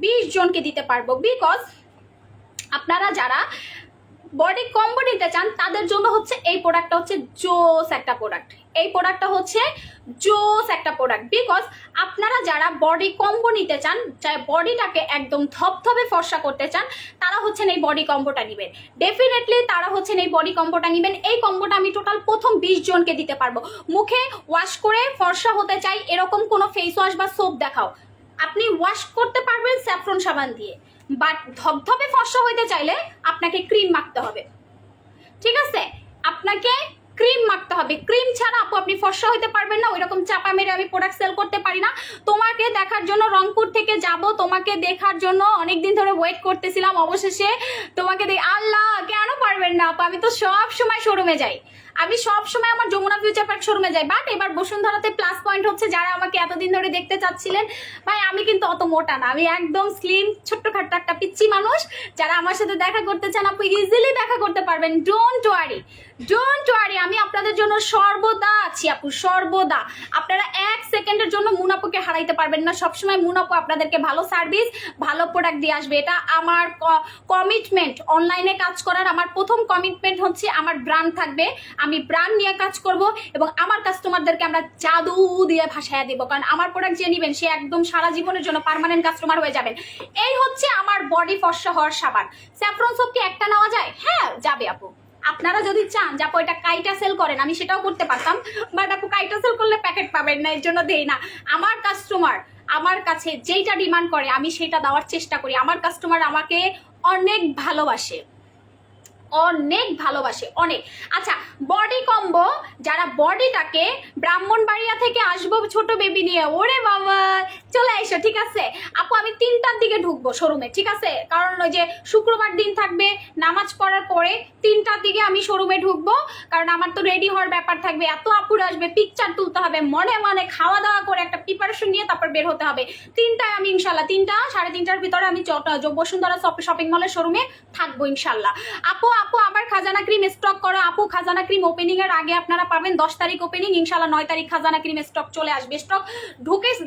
20 জনকে দিতে পারবো। বিকজ আপনারা যারা বডি কম্বো নিতে চান তাদের জন্য হচ্ছে এই প্রোডাক্টটা হচ্ছে জোস একটা প্রোডাক্ট। এই প্রোডাক্টটা হচ্ছে জোস একটা প্রোডাক্ট। বিকজ আপনারা যারা বডি কম্বো নিতে চান, বডিটাকে একদম ধপধপে ফর্সা করতে চান, তারা হচ্ছেন এই বডি কম্বোটা নেবেন। ডেফিনেটলি তারা হচ্ছেন এই বডি কম্বোটা নেবেন। এই কম্বোটা আমি টোটাল প্রথম 20 জনকে দিতে পারবো। মুখে ওয়াশ করে ফর্সা হতে চাই এরকম কোনো ফেস ওয়াশ বা সোপ দেখাও, আপনি ওয়াশ করতে পারবেন স্যাফরন সাবান দিয়ে। বাট ধপধপে ফর্সা হইতে চাইলে আপনাকে ক্রিম মাখতে হবে। ঠিক আছে, আপনাকে ক্রিম মাখতে হবে। ক্রিম ছাড়া আপু আপনি ফর্সা হইতে পারবেন না। ওইরকম চাপা মেরে আমি প্রোডাক্ট সেল করতে পারি না। তোমাকে দেখার জন্য রংপুর থেকে যাব, তোমাকে দেখার জন্য অনেকদিন ধরে ওয়েট করতেছিলাম। অবশেষে তোমাকে আল্লাহ কেন পারবেন না আপু? আমি তো সব সময় শোরুমে যাই, আমি সব সময় আমার যমুনা ফিউচার পার্ক শোরুমে যাই। বাট এবার বসুন্ধরাতে প্লাস পয়েন্ট হচ্ছে যারা আমাকে এতদিন ধরে দেখতে চাচ্ছিলেন, ভাই আমি কিন্তু অত মোটা না, আমি একদম স্লিম ছোট্টখাট্ট একটা পিচ্চি মানুষ। যারা আমার সাথে দেখা করতে চান আপু ইজিলি দেখা করতে পারবেন। ডোন্ট ওয়ারি, ডোন্ট ওয়ারি, আমি আপনাদের জন্য সর্বদা আছি আপু, সর্বদা। আপনারা 1 সেকেন্ডের জন্য মুনাপুকে হারাইতে পারবেন না। সবসময় মুনাপু আপনাদেরকে ভালো সার্ভিস, ভালো প্রোডাক্ট দিয়ে আসবে। এটা আমার কমিটমেন্ট। অনলাইনে কাজ করার আমার প্রথম কমিটমেন্ট হচ্ছে আমার ব্র্যান্ড থাকবে, আমি ব্র্যান্ড নিয়ে কাজ করব এবং আমার কাস্টমারদেরকে আমরা জাদু দিয়ে ভাসায় দেবো। কারণ আমার প্রোডাক্ট যে নেবেন সে একদম সারা জীবনের জন্য পার্মানেন্ট কাস্টমার হয়ে যাবেন। এই হচ্ছে আমার বডি ফর্সা হওয়ার সাবান। স্যাফরন সোপ কি একটা নেওয়া যায়? হ্যাঁ যাবে আপু। আপনারা যদি চান যে আপু এটা কাইটা সেল করেন, আমি সেটাও করতে পারতাম, বাট আপু কাইটা সেল করলে প্যাকেট পাবেন না, এর জন্য দেই না। আমার কাস্টমার আমার কাছে যেইটা ডিমান্ড করে আমি সেটা দেওয়ার চেষ্টা করি। আমার কাস্টমার আমাকে অনেক ভালোবাসে, অনেক ভালোবাসে, অনেক। আচ্ছা বডি কম্বো, যারা বডিটাকে ব্রাহ্মণবাড়িয়া থেকে আসবো ছোট বেবি নিয়ে, ওরে বাবা চলে এসো। ঠিক আছে আপু আমি 3টার দিকে ঢুকবো শোরুমে। ঠিক আছে, কারণ ওই যে শুক্রবার দিন থাকবে, নামাজ পড়ার পরে 3টার দিকে আমি শোরুমে ঢুকবো। কারণ আমার তো রেডি হওয়ার ব্যাপার থাকবে, এত আপুর আসবে, পিকচার তুলতে হবে, মনে মনে খাওয়া দাওয়া করে একটা প্রিপারেশন নিয়ে তারপর বের হতে হবে। 3টায় আমি ইনশাল্লাহ 3টা 3:30টার ভিতরে আমি বসুন্ধরা শপিং মলের শোরুমে থাকবো ইনশাল্লাহ। আপু আপু আবার খাজানা ক্রিম স্টক করো। আপু খাজানা ক্রিম ওপেনিং এর আগে আপনারা পাবেন 10 তারিখ ওপেনিং, ইনশাল্লাহ 9 তারিখ খাজানা ক্রিম স্টক চলে আসবে। স্টক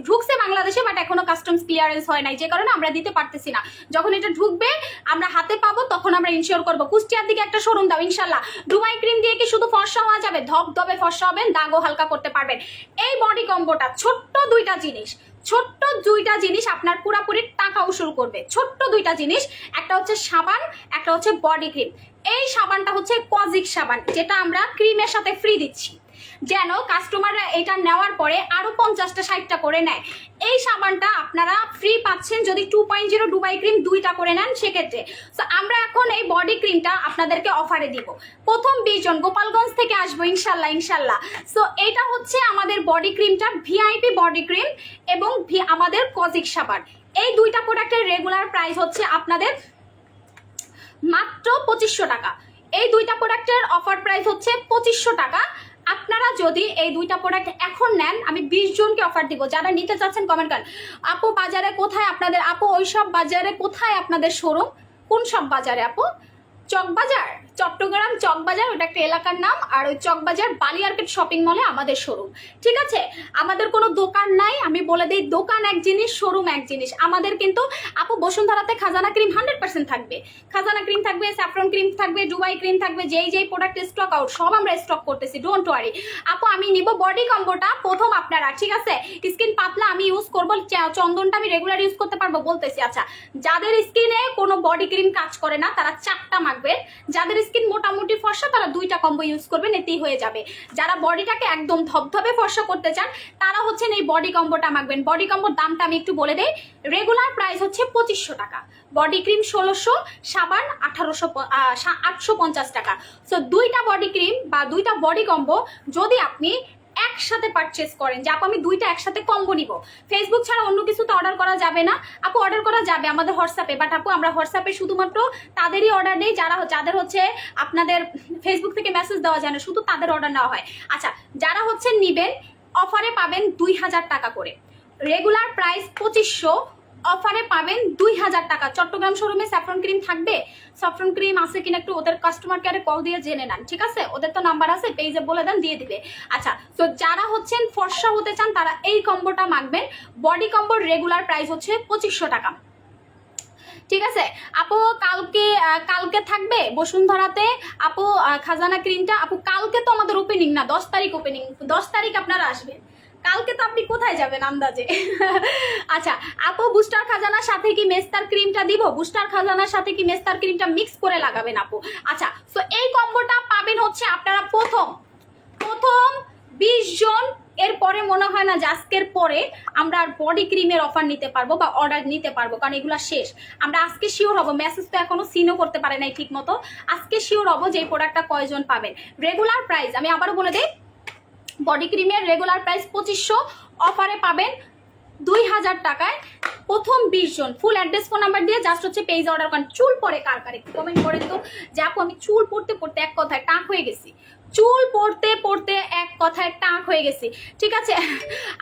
ঢুকছে বাংলাদেশে, বাট এখনো কাস্টমস ক্লিয়ারেন্স হয় নাই, যে কারণে আমরা দিতে পারতেছি না। যখন এটা ঢুকবে আমরা হাতে পাবো তখন আমরা ইনশিওর করবো। কুষ্টিয়ার দিকে একটা শোরুম দাও ইনশাল্লাহ। ডুবাই ক্রিম দিয়ে কি শুধু ফর্সা হওয়া যাবে? ধবধবে ফর্সা হবেন, দাগও হালকা করতে পারবেন। এই বডি কম্বোটা ছোট্ট 2টা জিনিস, ছোট্ট 2টা জিনিস আপনার পুরাপুরি টাকা উসুল করবে। ছোট্ট 2টা জিনিস, একটা হচ্ছে সাবান, একটা হচ্ছে বডি ক্রিম। এই সাবানটা হচ্ছে কজিক সাবান, যেটা আমরা ক্রিমের সাথে ফ্রি দিচ্ছি, যেন কাস্টমাররা এটা নেওয়ার পরে আরো 50টা 60টা করে নেয়। এই সাবানটা আপনারা ফ্রি পাচ্ছেন যদি 2.0 ডুবাই ক্রিম 2টা করে নেন সেক্ষেত্রে। তো আমরা এখন এই বডি ক্রিমটা আপনাদেরকে অফারে দিব। প্রথম 20 জন গোপালগঞ্জ থেকে আসবো ইনশাল্লাহ ইনশাল্লাহ। সো এটা হচ্ছে আমাদের বডি ক্রিমটা, ভিআইপি বডি ক্রিম এবং আমাদের কজিক সাবান। এই 2টা প্রোডাক্টের রেগুলার প্রাইস হচ্ছে আপনাদের মাত্র 2500 টাকা। এই 2টা প্রোডাক্টের অফার প্রাইস হচ্ছে 2500 টাকা। আপনারা যদি এই 2টা প্রোডাক্ট এখন নেন, আমি 20 জনকে অফার দিব। যারা নিতে চাচ্ছেন কমেন্ট করেন। আপু বাজারে কোথায় আপনাদের? আপু ওইসব বাজারে কোথায় আপনাদের শোরুম? কোন সব বাজারে আপু? চকবাজার, চট্টগ্রাম চকবাজার, ওটা একটা এলাকার নাম। আর ওই চকবাজার বালিয়ারকেট শপিং মলে আমাদের শোরুম। ঠিক আছে, আমাদের কোনো দোকান নাই। আমি বলে দিই, দোকান এক জিনিস, শোরুম এক জিনিস। আমাদের কিন্তু আপু বসুন্ধরাতে খাজানা ক্রিম 100% থাকবে। খাজানা ক্রিম থাকবে, স্যাফরন ক্রিম থাকবে, ডুবাই ক্রিম থাকবে। যেই প্রোডাক্ট স্টক আউট সব আমরা স্টক করতেছি, ডোন্ট ওয়ারি। আপু আমি নিব বডি কম্বোটা প্রথম আপনারা। ঠিক আছে, স্কিন পাতলা আমি ইউজ করবো, চন্দনটা আমি রেগুলার ইউজ করতে পারবো বলতেছি। আচ্ছা যাদের স্কিনে কোনো বডি ক্রিম কাজ করে না তারা 4টা মাখবেন, যাদের স্কিন মোটামুটি ফর্সা তারা দুইটা কম্বো ইউজ করবেন, এতেই হয়ে যাবে। যারা বডিটাকে একদম ধবধবে ফর্সা করতে চান তারা হচ্ছেন এই বডি কম্বোটা মাখবেন। বডি কম্বোর দামটা আমি একটু বলে দেই। রেগুলার প্রাইস হচ্ছে 2500 টাকা, বডি ক্রিম 1600, সাবান 850 টাকা। সো দুইটা বডি ক্রিম বা দুইটা বডি কম্বো যদি আপনি একসাথে পারচেস করেন, যে আপু আমি দুইটা একসাথে কম্বো নিব, ফেসবুক ছাড়া অন্য কিছুতে অর্ডার করা যাবে না? আপু অর্ডার করা যাবে আমাদের হোয়াটসঅ্যাপে, বাট আপু আমরা হোয়াটসঅ্যাপে শুধুমাত্র তাদেরই অর্ডার নেই যাদের হচ্ছে আপনাদের ফেসবুক থেকে মেসেজ দেওয়া যায় না, শুধু তাদের অর্ডার নেওয়া হয়। আচ্ছা, যারা হচ্ছে নিবেন অফারে পাবেন 2000 টাকা করে, রেগুলার প্রাইস 2500, অফারে পাবেন 2000 টাকা। চট্টগ্রাম শোরুমে স্যাফরন ক্রিম থাকবে, স্যাফরন ক্রিম আছে কিনা একটু ওদের কাস্টমার কেয়ারে কল দিয়ে জেনে নেন, ঠিক আছে? ওদের তো নাম্বার আছে, পেজে বলে দেন, দিয়ে দিবে। আচ্ছা, তো যারা হচ্ছেন ফর্সা হতে চান তারা এই কম্বোটা মাখবেন। বডি কম্বোর রেগুলার প্রাইস হচ্ছে 2500 টাকা, ঠিক আছে? আপু কালকে থাকবে বসুন্ধরাতে আপু খাজানা ক্রিমটা। আপু কালকে তো আমাদের ওপেনিং না, 10 তারিখ ওপেনিং, 10 তারিখ আপনারা আসবেন। কালকে তো আপনি কোথায় যাবেন আন্দাজে? আচ্ছা আপু, বুস্টার খাজানার সাথে কি মেস্তার ক্রিমটা দিব? বুস্টার খাজানার সাথে কি মেস্তার ক্রিমটা মিক্স করে লাগাবেন আপু? আচ্ছা, সো এই কম্বোটা পাবেন হচ্ছে আপনারা প্রথম 20 জন। এরপরে মনে হয় না যে আজকের পরে আমরা আর বডি ক্রিমের অফার নিতে পারবো বা অর্ডার নিতে পারবো, কারণ এগুলো শেষ। আমরা আজকে শিওর হবো, মেসেজ তো এখনো সিনও করতে পারে নাই ঠিক মতো। আজকে শিওর হবো যে এই প্রোডাক্টটা কয়জন পাবেন। রেগুলার প্রাইস আমি আবারও বলে দিই, বডি ক্রিমের রেগুলার প্রাইস 2500, অফারে পাবেন 2000 টাকায় প্রথম 20 জন। ফুল অ্যাড্রেস ফোন নাম্বার দিয়ে জাস্ট হচ্ছে পেজ অর্ডার করেন। চুল পরে কার একটু কমেন্ট করেন তো, যে আপু আমি চুল পড়তে পড়তে এক কথায় টাক হয়ে গেছি, চুল পড়তে পড়তে এক কথায় টাক হয়ে গেছি, ঠিক আছে?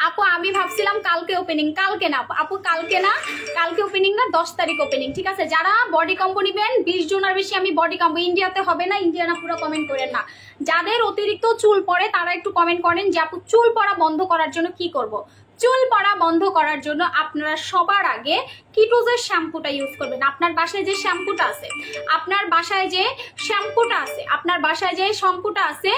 আপু আমি ভাবছিলাম কালকে ওপেনিং, কালকে না আপু, কালকে ওপেনিং না, 10 তারিখ ওপেনিং, ঠিক আছে? যারা বডি কম্বো নিবেন 20 জন আর বেশি, আমি বডি কম্বো, ইন্ডিয়াতে হবে না, ইন্ডিয়ানা পুরো কমেন্ট করেন না। যাদের অতিরিক্ত চুল পড়ে তারা একটু কমেন্ট করেন যে আপু চুল পড়া বন্ধ করার জন্য কি করব। চুল পড়া বন্ধ করার জন্য আপনারা সবার আগে কিটোজের শ্যাম্পুটা ইউজ করবেন। আপনার বাসায় যে শ্যাম্পুটা আছে,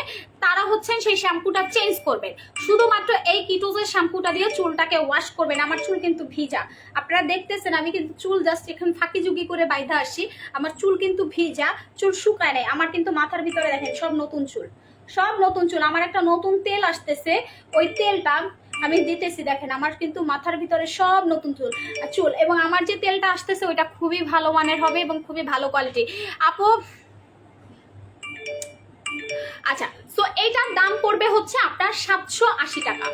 তারা হচ্ছেন সেই শ্যাম্পুটা চেঞ্জ করবেন। শুধুমাত্র এই কিটোজের শ্যাম্পুটা দিয়ে চুলটাকে ওয়াশ করবেন। আমার চুল কিন্তু ভিজা, আপনারা দেখতেছেন, আমি কিন্তু চুল জাস্ট এখন ফাঁকি ঝুঁকি করে বাইধা আসি, আমার চুল কিন্তু ভিজা, চুল শুকায় নাই। আমার কিন্তু মাথার ভিতরে দেখেন সব নতুন চুল। আমার একটা নতুন তেল আসতেছে, ওই তেলটা আমি দিতেছি, দেখেন আমার কিন্তু মাথার ভিতরে সব নতুন চুল, এবং আমার যে তেলটা আসতেছে ওইটা খুবই ভালো মানের হবে এবং খুবই ভালো কোয়ালিটি আপু। আচ্ছা, সো এইটার দাম পড়বে হচ্ছে আপনার 780 টাকা,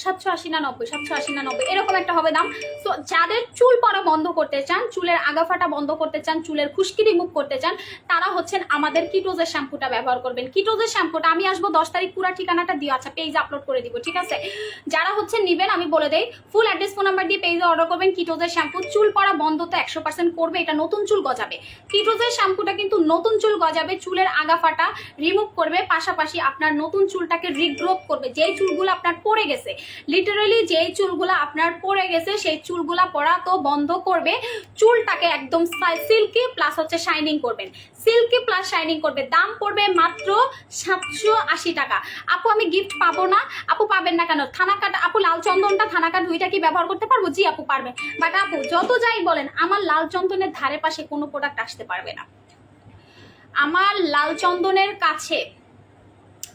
780 না 90, এরকম একটা হবে দাম। তো যাদের চুল পড়া বন্ধ করতে চান, চুলের আগাফাটা বন্ধ করতে চান, চুলের খুশকি রিমুভ করতে চান, তারা হচ্ছেন আমাদের কিটোজের শ্যাম্পুটা ব্যবহার করবেন। কিটোজের শ্যাম্পুটা আমি আসবো 10 তারিখ, পুরো ঠিকানাটা দিও, আচ্ছা পেজে আপলোড করে দিব, ঠিক আছে? যারা হচ্ছে নিবেন আমি বলে দেই, ফুল অ্যাড্রেস ফোন নাম্বার দিয়ে পেজে অর্ডার করবেন। কিটোজের শ্যাম্পু চুল পড়া বন্ধ তো 100% করবে, এটা নতুন চুল গজাবে। কিটোজের শ্যাম্পুটা কিন্তু নতুন চুল গজাবে, চুলের আগাফাটা রিমুভ করবে, পাশাপাশি আপনার নতুন চুলটাকে রিগ্রোথ করবে। যেই চুলগুলো আপনার পড়ে গেছে, লিটারালি যেই চুলগুলা আপনার পড়ে গেছে সেই চুলগুলা পড়া তো বন্ধ করবে, চুলটাকে একদম সিল্কি প্লাস হচ্ছে শাইনিং করবেন, সিল্কি প্লাস শাইনিং করবে। দাম পড়বে মাত্র 780 টাকা। আপু আমি গিফট পাবো না? আপু পাবেন না কেন? থানাকাটা আপু, লাল চন্দনটা থানাকাট দুইটা কি ব্যবহার করতে পারবো? জি আপু পারবে, বাট আপু যত যাই বলেন আমার লাল চন্দনের ধারে পাশে কোনো প্রোডাক্ট আসতে পারবে না। আমার লাল চন্দনের কাছে,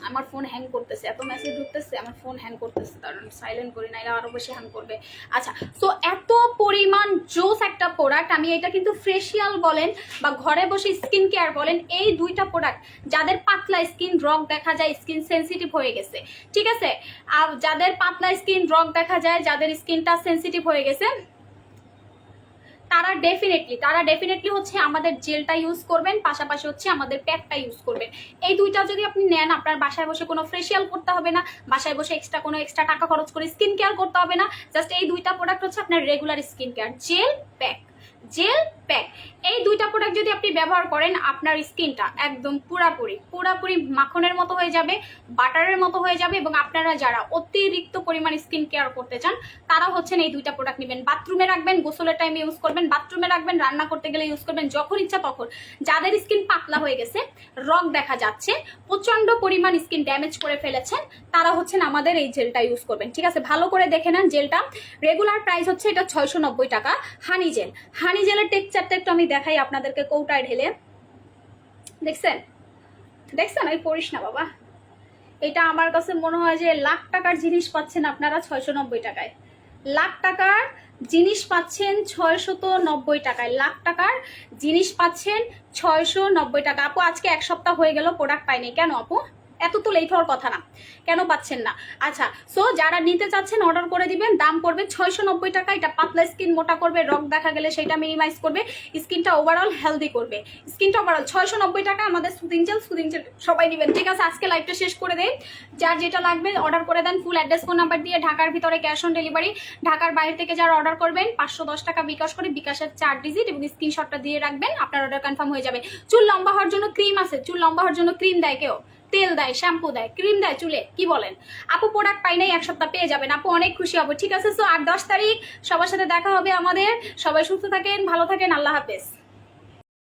আমার ফোন হ্যাং করতেছে, এত মেসেজ ঢুকতেছে, আমার ফোন হ্যাং করতেছে, কারণ সাইলেন্ট করি না, আরো বেশি হ্যাং করবে। আচ্ছা, সো এত পরিমাণ জোস একটা প্রোডাক্ট, আমি এটা কিন্তু ফেসিয়াল বলেন বা ঘরে বসে স্কিন কেয়ার বলেন, এই দুইটা প্রোডাক্ট যাদের পাতলা স্কিন, রগ দেখা যায়, স্কিন সেন্সিটিভ হয়ে গেছে, ঠিক আছে? আর যাদের পাতলা স্কিন, রগ দেখা যায়, যাদের স্কিনটা সেন্সিটিভ হয়ে গেছে, তারা ডেফিনেটলি হচ্ছে আমাদের জেলটা ইউজ করবেন, পাশাপাশি হচ্ছে আমাদের প্যাকটা ইউজ করবেন। এই দুইটা যদি আপনি নেন, আপনার বাসায় বসে কোনো ফেসিয়াল করতে হবে না, বাসায় বসে এক্সট্রা টাকা খরচ করে স্কিন কেয়ার করতে হবে না। জাস্ট এই দুইটা প্রোডাক্ট হচ্ছে আপনার regular skin care, jail pack. এই দুইটা প্রোডাক্ট যদি আপনি ব্যবহার করেন, আপনার স্কিনটা একদম পুরাপুরি মাখনের মতো হয়ে যাবে, বাটারের মতো হয়ে যাবে। এবং আপনারা যারা অতিরিক্ত পরিমাণ স্কিন কেয়ার করতে চান, তারা হচ্ছেন এই দুইটা প্রোডাক্ট নেবেন। বাথরুমে রাখবেন, গোসলের টাইমে ইউজ করবেন, বাথরুমে রাখবেন, রান্না করতে গেলে ইউজ করবেন, যখন ইচ্ছা তখন। যাদের স্কিন পাতলা হয়ে গেছে, রগ দেখা যাচ্ছে, প্রচন্ড পরিমাণ স্কিন ড্যামেজ করে ফেলেছেন, তারা হচ্ছেন আমাদের এই জেলটা ইউজ করবেন, ঠিক আছে? ভালো করে দেখে নেন জেলটা। রেগুলার প্রাইস হচ্ছে এটা 690 টাকা। হানি জেলের টেক্সচারটা একটু আমি দেখাই আপনাদেরকে, কৌটায় ঢেলে, দেখছেন দেখছেন, ওই পড়িস না বাবা। এটা আমার কাছে মনে হয় যে লাখ টাকার জিনিস পাচ্ছেন আপনারা 690 টাকায়। লাখ টাকার জিনিস পাচ্ছেন 690 টাকায়। লাখ টাকার জিনিস পাচ্ছেন 690 টাকা। আপু আজকে এক সপ্তাহ হয়ে গেল প্রোডাক্ট পাইনি, কেন আপু? এত তো লেট হওয়ার কথা না, কেন পাচ্ছেন না? আচ্ছা, সো যারা নিতে চাচ্ছেন অর্ডার করে দিবেন। দাম পড়বে 690 টাকা। এটা পাতলা স্কিন মোটা করবে, রক দেখা গেলে সেটা মিনিমাইজ করবে, স্কিনটা ওভারঅল হেলদি করবে। স্কিনটা ওভারঅল 690 টাকা। আমাদের সুদিং জেল সবাই নেবেন, ঠিক আছে? আজকে লাইভটা শেষ করে দেয়। যার যেটা লাগবে অর্ডার করে দেন। ফুল অ্যাড্রেস ফোন নাম্বার দিয়ে, ঢাকার ভিতরে ক্যাশ অন ডেলিভারি। ঢাকার বাইরে থেকে যারা অর্ডার করবেন 510 টাকা বিকাশ করে, বিকাশের 4 ডিজিট এবং স্ক্রিনশটটা দিয়ে রাখবেন, আপনার অর্ডার কনফার্ম হয়ে যাবে। চুল লম্বা হওয়ার জন্য ক্রিম আছে, চুল লম্বা হওয়ার জন্য ক্রিম দেয় কেউ, তেল দেয়, শ্যাম্পু দেয়, ক্রিম দেয় চুলে, কি বলেন? আপু প্রোডাক্ট পাই নাই, এক সপ্তাহ পেয়ে যাবেন। আপু অনেক খুশি হবো, ঠিক আছে? সো 8-10 তারিখ সবার সাথে দেখা হবে আমাদের। সবাই সুস্থ থাকেন, ভালো থাকেন, আল্লাহ হাফেজ।